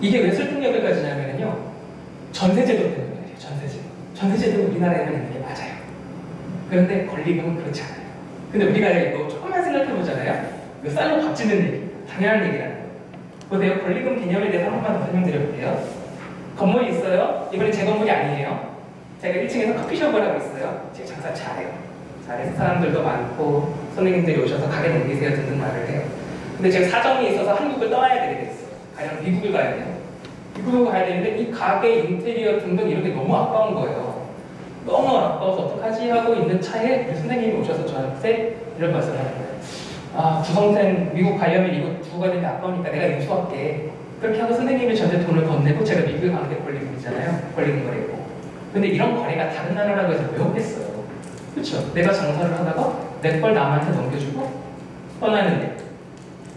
이게 왜 설득력을 가지냐면요, 전세제도 때문이에요. 전세제도 우리나라에만 있는 게 맞아요. 그런데 권리금은 그렇지 않아요. 근데 우리가 이거 조금만 생각해보잖아요. 이거 쌀로 밥 짓는 얘기, 당연한 얘기라는 거예요. 보세요. 권리금 개념에 대해서 한 번 더 설명드려볼게요. 건물이 있어요. 이번에 제 건물이 아니에요. 제가 1층에서 커피숍을 하고 있어요. 제가 장사 잘해요. 잘해서 사람들도 많고 선생님들이 오셔서 가게 넘기세요 등등 말을 해요. 근데 제가 사정이 있어서 한국을 떠나야 되게 됐어요. 가령 미국을 가야 돼요. 미국을 가야 되는데 이 가게 인테리어 등등 이런 게 너무 아까운 거예요. 너무 아까워서 어떡하지 하고 있는 차에 우리 선생님이 오셔서 저한테 이런 말씀을 하는 거예요. 구성생 미국 가려면 이거 두고 가는데 아까우니까 내가 인수할게. 그렇게 하고 선생님이 저한테 돈을 건네고 제가 미국에 가는 게 권리금이잖아요. 권리금 거래고. 근데 이런 거래가 다른 나라라고 해서 왜 없겠어요? 그렇죠? 내가 장사를 하다가 내 걸 남한테 넘겨주고 떠나는데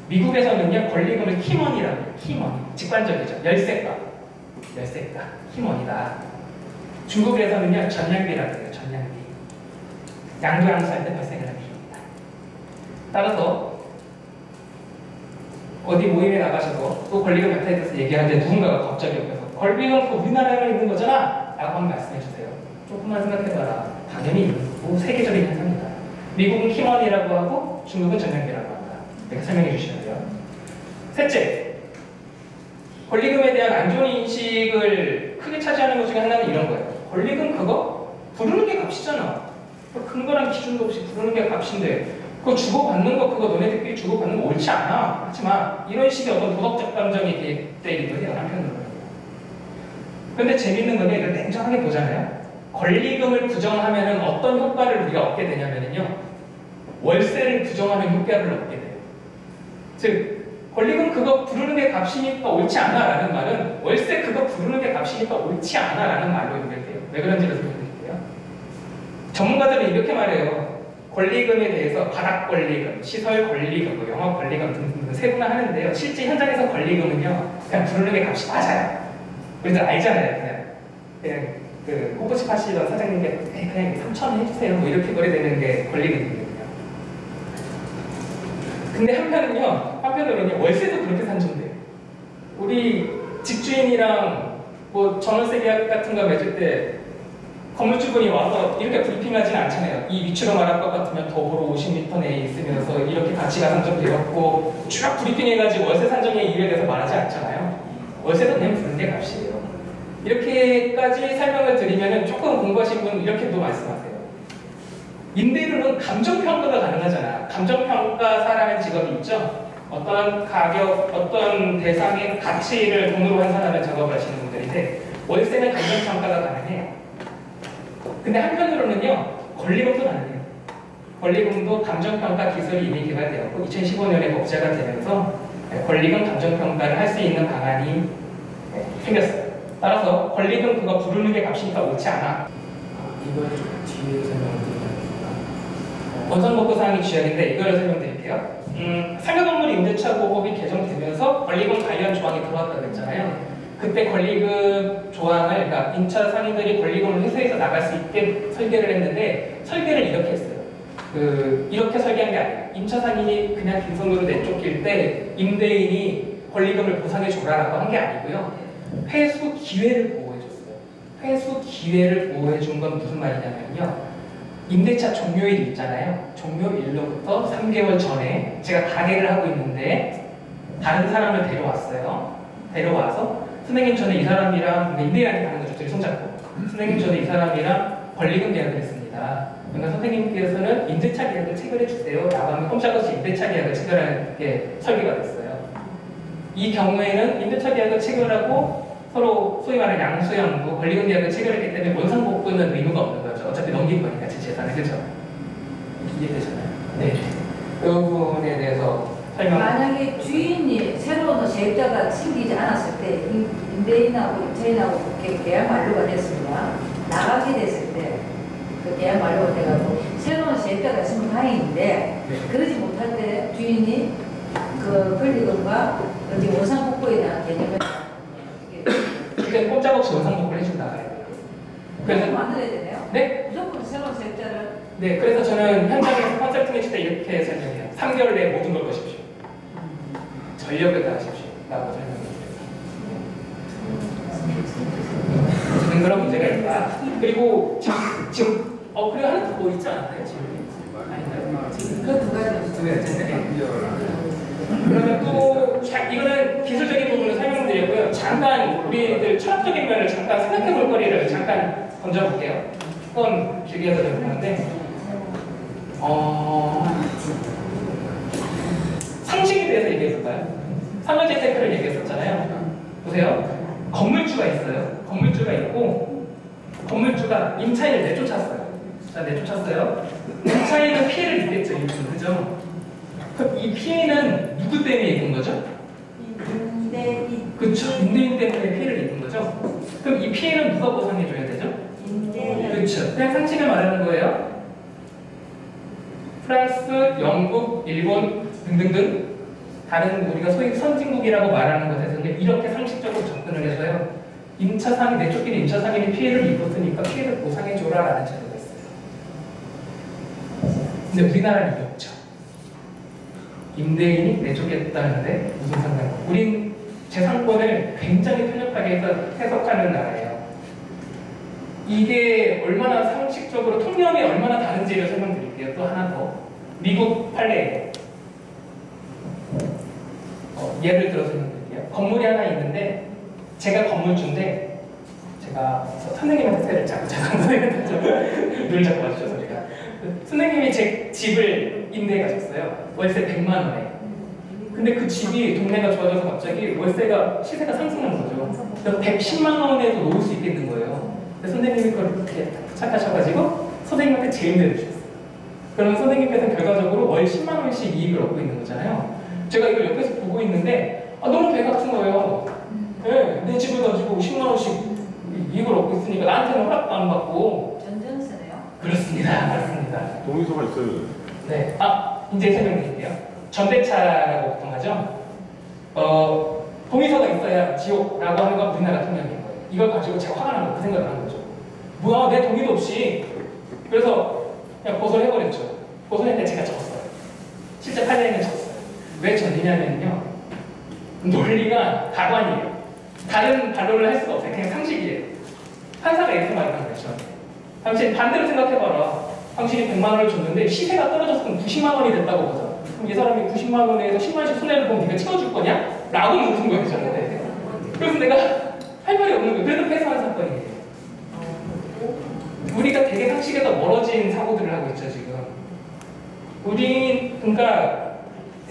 미국에서는요, 권리금을 키머니라고 해요. 키머니. 직관적이죠. 열쇠값. 키머니다. 중국에서는요, 전량비라고 해요. 전량비. 양도양수할 때 발생하는 비입니다. 따라서 어디 모임에 나가셔서 또 권리금 약탈에 대해서 얘기하는데 누군가가 갑자기 옆에서 권리금 그 우리나라에 있는 거잖아 라고 한번 말씀해 주세요. 조금만 생각해봐라. 당연히 세계적인 현상이다. 미국은 키머니라고 하고 중국은 전량비라고 한다. 이렇게 설명해 주시면 돼요. 셋째, 권리금에 대한 안 좋은 인식을 크게 차지하는 것 중에 하나는 이런 거예요. 권리금 그거 부르는 게 값이잖아. 근거랑 기준도 없이 부르는 게 값인데 그거 주고받는 거 그거 너네들끼리 주고받는 거 옳지 않아. 하지만 이런 식의 어떤 도덕적 감정이 개입되기도 해요. 한편으로는. 근데 재밌는 건 이걸 냉정하게 보잖아요. 권리금을 부정하면 어떤 효과를 우리가 얻게 되냐면요, 월세를 부정하는 효과를 얻게 돼요. 즉 권리금 그거 부르는 게 값이니까 옳지 않아 라는 말은 월세 그거 부르는 게 값이니까 옳지 않아 라는 말로 연결돼요. 왜 그런지를 설명드릴게요. 전문가들은 이렇게 말해요. 권리금에 대해서 바닥 권리금, 시설 권리금, 영업 권리금 등등 세분화하는데요. 실제 현장에서 권리금은요, 그냥 부르는 게 값이 맞아요. 우리들 알잖아요. 그냥 그 꽃꽃이 파시던 사장님께 그냥 3,000원 해주세요. 뭐 이렇게 거래되는 게 권리금이거든요. 근데 한편으로는요, 월세도 그렇게 산정돼요. 우리 집주인이랑 뭐 전월세 계약 같은 거 맺을 때 건물주분이 와서 이렇게 브리핑하진 않잖아요. 이 위치로 말할 것 같으면 더불어 50m 내에 있으면서 이렇게 가치가 산정되었고 쭉 브리핑해가지고 월세 산정에 이유에 대해서 말하지 않잖아요. 월세도 그냥 부른 게 값이에요. 이렇게까지 여기까지 설명을 드리면은 조금 공부하신 분 이렇게도 말씀하세요. 임대료는 감정평가가 가능하잖아. 감정평가사라는 직업이 있죠. 어떤 가격, 어떤 대상의 가치를 돈으로 환산하는 작업을 하시는 분들인데 월세는 감정평가가 가능해요. 근데 한편으로는요, 권리금도 가능해요. 권리금도 감정평가 기술이 이미 개발되었고 2015년에 법제가 되면서 권리금 감정평가를 할 수 있는 방안이 생겼어요. 따라서 권리금 그거 부르는 게 값이니까 옳지 않아. 이걸 좀 뒤에 설명드리겠습니다. 원상복구 사항이 주역인데 이걸 설명드릴게요. 상가건물 임대차 보호법이 개정되면서 권리금 관련 조항이 들어왔다고 했잖아요. 그때 권리금 조항을, 그러니까 임차 상인들이 권리금을 회수해서 나갈 수 있게 설계를 했는데 설계를 이렇게 했어요. 이렇게 설계한 게 아니에요. 임차 상인이 그냥 빈손으로 내쫓길 때 임대인이 권리금을 보상해 줘라라고 한 게 아니고요. 회수 기회를 보호해 줬어요. 회수 기회를 보호해 준 건 무슨 말이냐면요. 임대차 종료일 있잖아요. 종료일로부터 3개월 전에 제가 가게를 하고 있는데 다른 사람을 데려왔어요. 데려와서 선생님 저는 이 사람이랑 임대인한테 가는 거죠. 둘이 손잡고 선생님 저는 이 사람이랑 권리금 계약을 했습니다. 그러니까 선생님께서는 임대차 계약을 체결해 주세요 라고 하면 꼼짝없이 임대차 계약을 체결하는 게 설계가 됐어요. 이 경우에는 임대차 계약을 체결하고 서로 소위 말하는 양수양부 권리금 계약을 체결했기 때문에 원상복구는 의무가 없는 거죠. 어차피 넘긴 거니까 제 재산을. 그죠? 이해되셨나요? 네. 이 부분에 대해서 설명. 만약에 주인이 새로운 세입자가 생기지 않았을 때 임대인하고 임차인하고 계약 만료가 됐습니다. 나가게 됐을 때 그 계약 만료가 돼가지고 새로운 세입자가 있으면 다행인데 그러지 못할 때 주인이 그 권리금과 원상복구에 대한 개념을 그때 꼼짝없이 원상복구를 해준다 그래요. 그래서 만들어야 되네요. 네? 무조건 새로운 세입자를. 네, 그래서 저는 현장에서 컨설팅 해줄 때 이렇게 설명해요. 3개월 내에 모든 걸 거십시오. 전력을 다하십시오. 라고 설명해요. 저는 그런 문제가 있다. 그리고 지금 그리고 하나 더 뭐 있지 않았나요? 지금? 아닌가요? 그 두 가지. 두 가지. 그러면 또 이거는 기술적인 부분을 설명드렸고요. 잠깐 우리들 철학적인 면을 잠깐 생각해 볼 거리를 잠깐 던져볼게요. 그건 길게 해서 좀 하는데 상식에 대해서 얘기해 볼까요? 산업재 테크를 얘기했었잖아요. 보세요. 건물주가 있어요. 건물주가 있고 건물주가 임차인을 내쫓았어요. 자, 내쫓았어요. 임차인은 피해를 입겠죠. 그죠? 그럼 이 피해는 누구 때문에 입은 거죠? 임대인. 그렇죠. 임대인 때문에 피해를 입은 거죠. 그럼 이 피해는 누가 보상해줘야 되죠? 임대인. 그렇죠. 그냥 상식을 말하는 거예요. 프랑스, 영국, 일본 등등등 다른 우리가 소위 선진국이라고 말하는 것에서는 이렇게 상식적으로 접근을 해서요. 임차상인, 내쫓긴 임차상인이 피해를 입었으니까 피해를 보상해줘라라는 제도가 있어요. 근데 우리나라는 이게 없죠. 임대인이 내쫓겠다는데 무슨 상관이야? 우린 재산권을 굉장히 편협하게 해석하는 나라예요. 이게 얼마나 상식적으로 통념이 얼마나 다른지를 설명드릴게요. 또 하나 더. 미국 판례예요. 예를 들어서 설명드릴게요. 건물이 하나 있는데 제가 건물주인데 제가 선생님한테 세를 자꾸 선생님한테 늘 자꾸 와주셔서 제가 선생님이 제 집을 임대해 가셨어요. 월세 100만 원에. 근데 그 집이 동네가 좋아져서 갑자기 월세가 시세가 상승한 거죠. 그래서 110만 원에도 놓을 수 있겠는 거예요. 근데 선생님이 그걸 그렇게 착하셔가지고 선생님한테 재임대를 주셨어요. 그럼 선생님께서는 결과적으로 월 10만 원씩 이익을 얻고 있는 거잖아요. 제가 이걸 옆에서 보고 있는데 너무 배 같은 거예요. 네, 내 집을 가지고 10만 원씩 이익을 얻고 있으니까 나한테는 허락도 안 받고. 전전세네요. 그렇습니다. 맞습니다. 동의서가 있어요. 네. 이제 설명드릴게요. 전대차라고 보통 하죠. 동의서가 있어야 지옥라고 하는 건 우리나라 통념인 거예요. 이걸 가지고 제가 화가 나면 그 생각을 하는 거죠. 뭐야, 내 동의도 없이. 그래서 그냥 고소를 해버렸죠. 고소했는데 제가 졌어요. 실제 판례는 졌어요. 왜 졌느냐면요. 논리가 가관이에요. 다른 반론을 할 수가 없어요. 그냥 상식이에요. 판사가 이렇게 말하는 거죠. 당신 반대로 생각해봐라. 당신이 100만 원을 줬는데 시세가 떨어져서 90만 원이 됐다고 보자. 그럼 이 사람이 90만 원에서 10만 원씩 손해를 보면 네가 채워줄 거냐? 라고 묻은 거예요, 저한테. 그래서 내가 할 말이 없는 거예요. 그래서 패소한 사건이에요. 우리가 되게 상식에서 멀어진 사고들을 하고 있죠 지금. 그러니까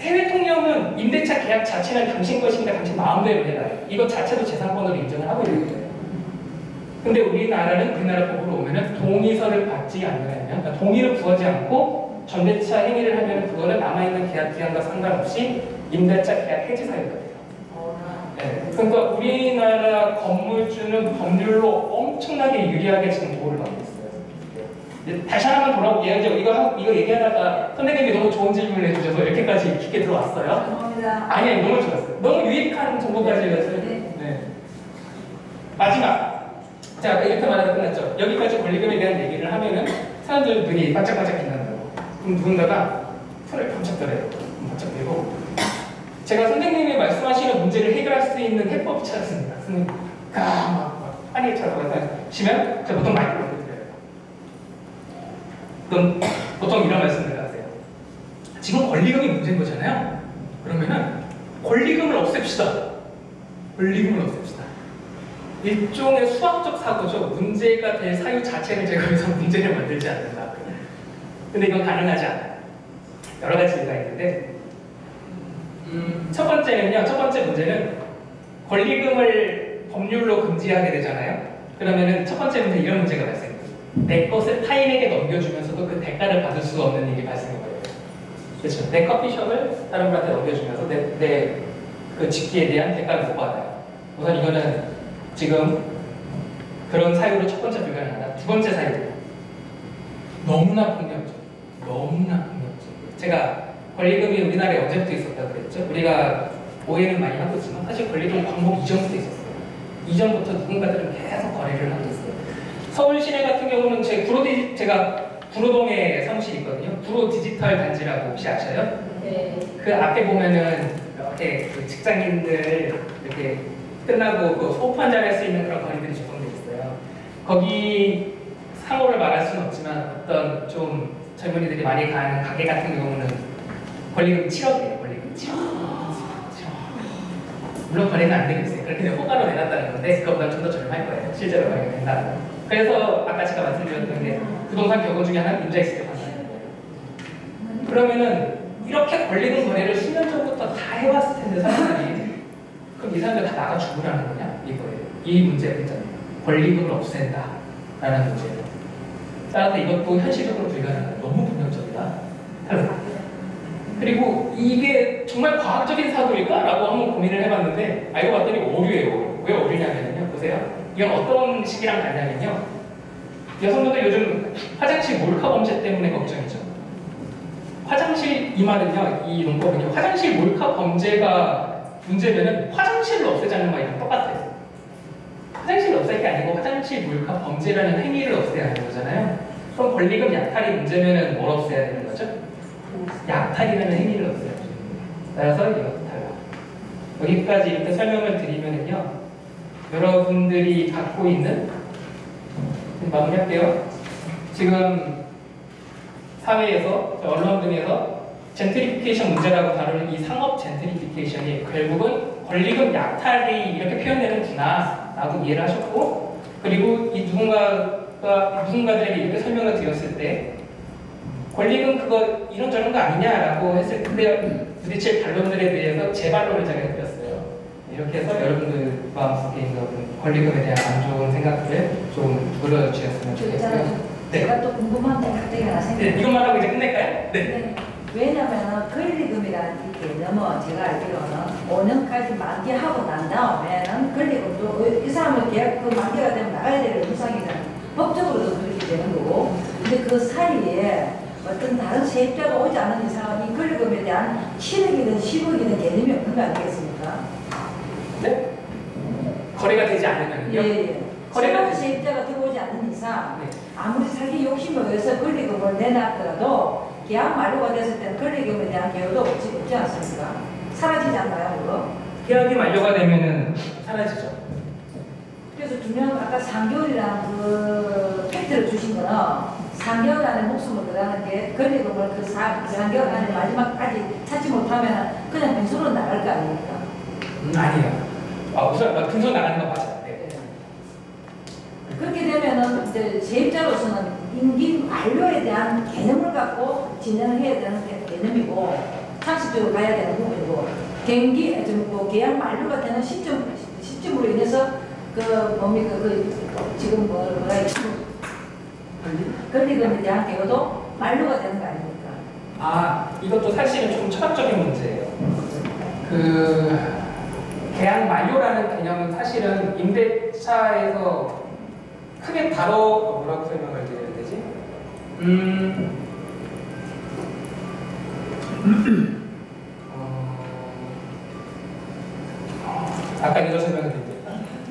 해외 통념은 임대차 계약 자체는 당신 것입니다. 당신 마음대로 해라. 이거 자체도 재산권으로 인정을 하고 있는 거예요. 근데 우리나라는 우리나라 법으로 오면은 동의서를 받지 않으면, 그러니까 동의를 구하지 않고 전대차 행위를 하면 그거는 남아있는 계약 기간과 상관없이 임대차 계약 해지 사유가 돼요. 네. 그러니까 우리나라 건물주는 법률로 엄청나게 유리하게 지금 보호를 받고 있어요. 다시 하나만 돌아오게요. 이거 얘기하다가 선생님이 너무 좋은 질문을 해주셔서 이렇게까지 깊게 들어왔어요. 감사합니다. 아니요, 너무 좋았어요. 너무 유익한 정보까지였어요. 네. 마지막. 자, 이렇게 말하다 끝났죠. 여기까지 권리금에 대한 얘기를 하면은 사람들 눈이 반짝반짝 빛난다고. 그럼 누군가가 손을 번쩍 들어요. 번쩍 들고. 제가 선생님이 말씀하시는 문제를 해결할 수 있는 해법을 찾았습니다. 선생님, 막 한의에 찾아가시면 제가 보통 마이크를 드려요. 그럼 보통 이런 말씀을 하세요. 지금 권리금이 문제인 거잖아요. 그러면은 권리금을 없앱시다. 권리금을 없앱시다. 일종의 수학적 사고죠. 문제가 될 사유 자체를 제거해서 문제를 만들지 않는다. 근데 이건 가능하지 않아요. 여러 가지 이유가 있는데 첫 번째 문제는 권리금을 법률로 금지하게 되잖아요. 그러면은 첫 번째 문제 이런 문제가 발생해요. 내 것을 타인에게 넘겨주면서도 그 대가를 받을 수가 없는 일이 발생해버려요. 그렇죠. 내 커피숍을 다른 분한테 넘겨주면서 내 그 집기에 대한 대가를 못 받아요. 우선 이거는 지금 그런 사유로 첫 번째 불가능하다. 두 번째 사유. 너무나 폭력적. 제가 권리금이 우리나라에 언제부터 있었다고 그랬죠? 우리가 오해는 많이 하고 있지만 사실 권리금 광복 이전부터 있었어요. 이전부터 누군가들은 계속 거래를 하고 있어요. 서울 시내 같은 경우는 제가 구로동에 사무실이 있거든요. 구로 디지털 단지라고 혹시 아셔요? 네. 그 앞에 보면은 이렇게 그 직장인들 이렇게 끝나고 그 소프 한잔 할 수 있는 그런 거리들이 조성돼 있어요. 거기 상호를 말할 수는 없지만 어떤 좀 젊은이들이 많이 가는 가게 같은 경우는 권리금 7억이에요. 권리금 7억. 물론 거래는 안 되겠어요. 그렇게 호가로 내놨다는 건데 그거보다 좀 더 저렴할 거예요. 실제로 거래가 된다면. 그래서 아까 제가 말씀드렸던 게 부동산 격언 중에 하나는 임자 있을 때 판단하는 거예요. 그러면은 이렇게 권리금 거래를 수년 전부터 다 해왔을 텐데 사람들이 그럼 이 사람들 다 나가 죽으라는 거냐? 이거예요. 이 문제가 있잖아요. 권리금을 없앤다라는 문제예요. 따라서 이것도 현실적으로 불가능해요. 너무 폭력적이다. 그리고 이게 정말 과학적인 사고일까? 라고 한번 고민을 해봤는데 알고 봤더니 오류예요. 왜 오류냐면요. 보세요. 이건 어떤 식이랑 다르냐면요. 여성분들 요즘 화장실 몰카 범죄 때문에 걱정이죠. 화장실 이 말은요. 이 논법은요. 화장실 몰카 범죄가 문제면은 화장실을 없애자는 말이랑 똑같아요. 화장실을 없앨 게 아니고 화장실 몰카 범죄라는 행위를 없애야 하는 거잖아요. 그럼 권리금 약탈이 문제면은 뭘 없애야 되는 거죠? 약탈이라는 행위를 없애야 돼요. 따라서 이것도 달라. 여기까지 이렇게 설명을 드리면은요. 여러분들이 갖고 있는 마무리할게요. 지금 사회에서 언론 등에서 젠트리피케이션 문제라고 다루는 이 상업 젠트리피케이션이 결국은 권리금 약탈이 이렇게 표현되는구나 라고 이해를 하셨고, 그리고 이 누군가들에게 이렇게 설명을 드렸을 때 권리금 그거 이런저런 거 아니냐라고 했을 때 부딪힐 반론들에 대해서 제 반론을 제가 해드렸어요. 이렇게 해서 여러분들 마음속에 있는 권리금에 대한 안 좋은 생각들 좀 물어주셨으면 좋겠고요. 네. 제가 또 궁금한 게 갑자기 하나 생각나요. 네, 이것만 하고 이제 끝낼까요? 네. 네. 왜냐면 권리금이라는 게 너무 제가 알기로는 5년까지 만기하고 난 다음에는 권리금도 이 사람은 계약 그 만기가 되면 나가야 될 의무상이잖아요. 법적으로도 그렇게 되는 거고. 근데 그 사이에 어떤 다른 세입자가 오지 않는 이상은 이 권리금에 대한 7억이든 10억이든 개념이 없는 거 아니겠습니까? 네? 거래가 되지 않으면요? 예. 새로운 세입자가 들어오지 않는 이상 네. 아무리 자기 욕심을 위해서 권리금을 내놨더라도 계약 만료가 됐을 때는 권리금에 대한 개요도 없지 않습니까? 사라지지 않나요, 그거? 계약이 만료가 되면은 사라지죠. 그래서 중요한 건 아까 3개월이라는 그 팩트를 주신 거는 3개월 안에 목숨을 들어가는 게 권리금을 그 3개월 안에 마지막까지 찾지 못하면 그냥 빈손으로 나갈 거 아닙니까? 아니에요. 우선 빈손 나가는 거 맞아요. 네. 그렇게 되면은 이제 세입자로서는 임기 만료에 대한 개념을 갖고 진행을 해야 되는 개념이고 상식적으로 가야 되는 부분이고 계약 만료가 되는 시점으로 인해서 지금 권리금에 대한 개요도 만료가 되는 거 아닙니까? 이것도 사실은 좀 철학적인 문제예요. 계약 만료라는 개념은 사실은 임대차에서 크게 뭐라고 설명을 드려야 되지? 아까 이거 설명을 드릴게요.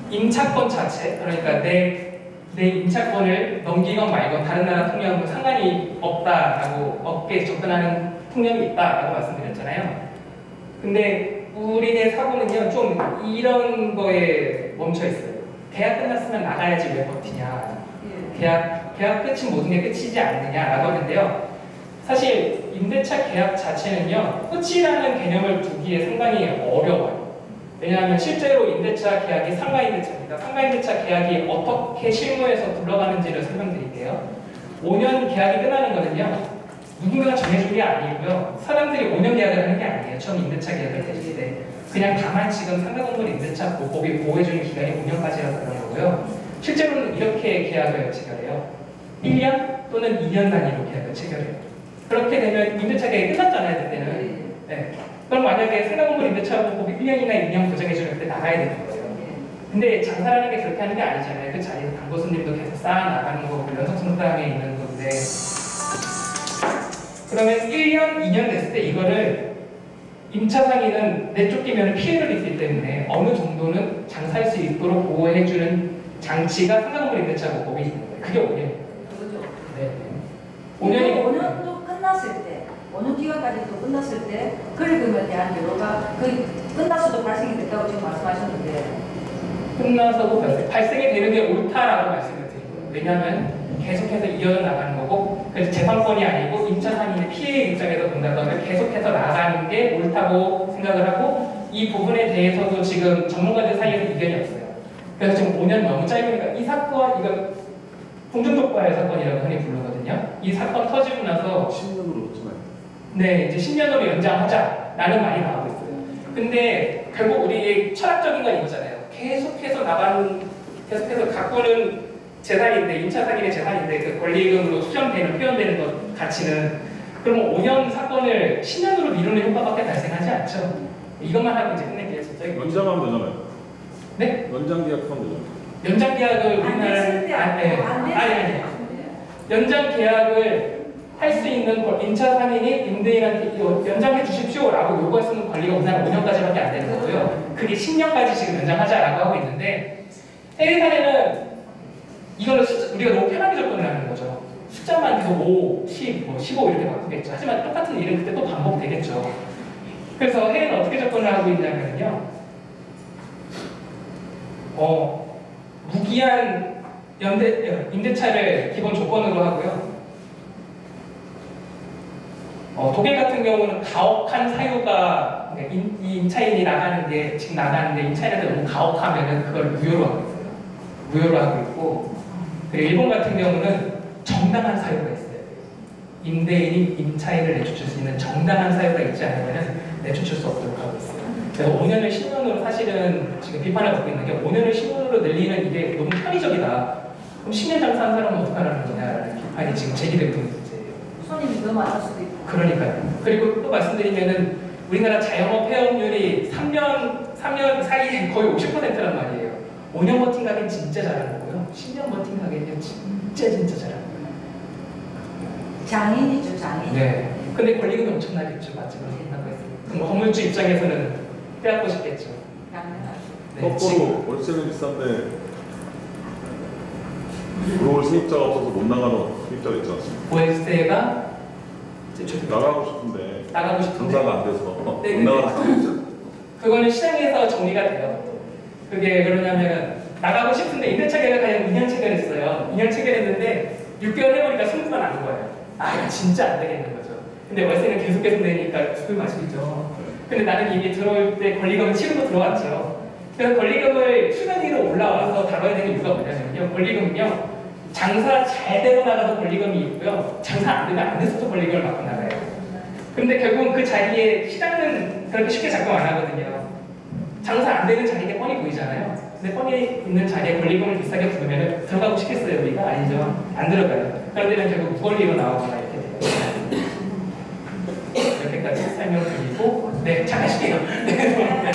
임차권 자체, 그러니까 내 임차권을 넘기건 말건 다른 나라 통념은 상관이 없다라고 업계에 접근하는 통념이 있다라고 말씀드렸잖아요. 근데 우리네 사고는요 좀 이런 거에 멈춰 있어요. 계약 끝났으면 나가야지 왜 버티냐. 계약 끝이 모든 게 끝이지 않느냐라고 하는데요. 사실 임대차 계약 자체는요 끝이라는 개념을 두기에 상당히 어려워요. 왜냐하면 실제로 임대차 계약이 상가임대차입니다. 상가임대차 계약이 어떻게 실무에서 굴러가는지를 설명드릴게요. 5년 계약이 끝나는 거는요. 누군가가 정해준 게 아니고요. 사람들이 5년 계약을 하는 게 아니에요. 처음 임대차 계약을 했을 때. 그냥 다만 지금 상가건물 임대차 보법이 보호해주는 기간이 5년까지라서 그런 거고요. 실제로는 이렇게 계약을 체결해요. 1년 또는 2년 단위로 계약을 체결해요. 그렇게 되면 임대차 계약이 끝났잖아요. 그때는. 네. 그럼 만약에 상가건물 임대차 보법이 1년이나 2년 보장해주는 때 나가야 되는 거예요. 근데 장사라는 게 그렇게 하는 게 아니잖아요. 그 자리에서 당고수님도 계속 쌓아나가는 거고 연속성장에 있는 건데 그러면 1년, 2년 됐을 때 이거를 임차 상인은 내쫓기면 피해를 입기 때문에 어느 정도는 장사할 수 있도록 보호해주는 장치가 상가건물 임대차 보법이 있는 거예요. 그게 5년이에요. 그렇죠. 네. 5년도 끝났을 때, 5년 기간까지도 끝났을 때 권리금에 대한 여로가 끝나서도 발생이 됐다고 지금 말씀하셨는데 끝나서도 발생이 되는 게 옳다라고 말씀을 드리고요. 왜냐하면 계속해서 이어져 나가는 거고 그래서 재산권이 아니고 임차 상인의 피해 입장에서 본다면 계속해서 나가는 게 옳다고 생각을 하고 이 부분에 대해서도 지금 전문가들 사이에서 이견이 없어요. 그래서 지금 5년 너무 짧으니까 이 사건 이거 공중독발 사건이라고 흔히 부르거든요. 이 사건 터지고 나서 10년으로 놓잖아요. 네, 이제 10년으로 연장하자라는 말이 나오고 있어요. 근데 결국 우리 철학적인 건 이거잖아요. 계속해서 가꾸는 재산인데, 임차 상인의 재산인데 그 권리금으로 표현되는 것 가치는 그러면 5년 사건을 10년으로 미루는 효과밖에 발생하지 않죠. 이것만 하고 이제 끝낼게요. 진짜. 연장하면 되잖아요. 네? 연장 계약하면 되잖아요. 연장 계약을 우리나라는 아니. 연장 계약을 할 수 있는 임차 상인이 임대인한테 연장해 주십시오라고 요구할 수 있는 권리가 우리나라 5년까지밖에 안 되는 거고요. 그게 10년까지 지금 연장하자라고 하고 있는데 해외 사례는 이거는 우리가 너무 편하게 접근을 하는 거죠. 숫자만 계속 5, 10, 15 이렇게 바꾸겠죠. 하지만 똑같은 일은 그때 또 반복되겠죠. 그래서 해외는 어떻게 접근을 하고 있냐면요. 무기한 임대차를 기본 조건으로 하고요. 독일 같은 경우는 가혹한 사유가 이 임차인이 지금 나가는데 임차인한테 너무 가혹하면은 그걸 무효로 하고 있어요. 무효로 하고 있고 그리고 일본 같은 경우는 정당한 사유가 있어요. 임대인이 임차인을 내쫓을 수 있는 정당한 사유가 있지 않으면 내쫓을 수 없도록 하고 있어요. 그래서 5년을 10년으로 사실은 지금 비판을 받고 있는 게 5년을 10년으로 늘리는 이게 너무 편의적이다. 그럼 10년 장사한 사람은 어떡하라는 거냐라는 비판이 지금 제기되고 있는 문제예요. 손님이 더 많을 수도 있고. 그러니까요. 그리고 또 말씀드리면은 우리나라 자영업 폐업률이 3년 사이에 거의 50%란 말이에요. 5년 버틴 가게는 진짜 잘하는 거고요. 10년 버틴 가게는 진짜 잘하는 거예요. 장인이죠, 장인. 네. 근데 권리금이 엄청나겠죠. 맛집으로 생각하고 있어요. 그럼 건물주 입장에서는 빼앗고 싶겠죠. 네, 거꾸로 월세는 비싼데 들어올 세입자가 없어서 못 나가는 세입자가 있지 않습니까? 월세가 나가고 싶은데 장사가 안 돼서 네, 못 나가는 세입자. 그거는 시장에서 정리가 돼요. 그게 그러냐면 나가고 싶은데 임대차 계약을 2년 체결했어요. 2년 체결했는데 6개월 해보니까 승부가 나는 거예요. 이거 진짜 안 되겠는 거죠. 근데 월세는 계속 내니까 술 마시죠. 근데 나는 이미 들어올 때 권리금을 치르고 들어왔죠. 그래서 권리금을 수면 위로 올라와서 다뤄야 되는 이유가 뭐냐면요. 권리금은요. 장사 잘 되고 나가도 권리금이 있고요. 장사 안 되면 안 돼서도 권리금을 받고 나가요. 근데 결국은 그 자리에 시장은 그렇게 쉽게 작동 안 하거든요. 장사 안 되는 자리가 뻔히 보이잖아요. 근데 뻔히 있는 자리에 권리금을 비싸게 부르면 들어가고 싶겠어요, 우리가? 아니죠. 안 들어가요. 그러면 결국 무권리로 나오거나 이렇게 돼요. 이렇게까지 설명드리고, 네, 잘 하실게요. 네.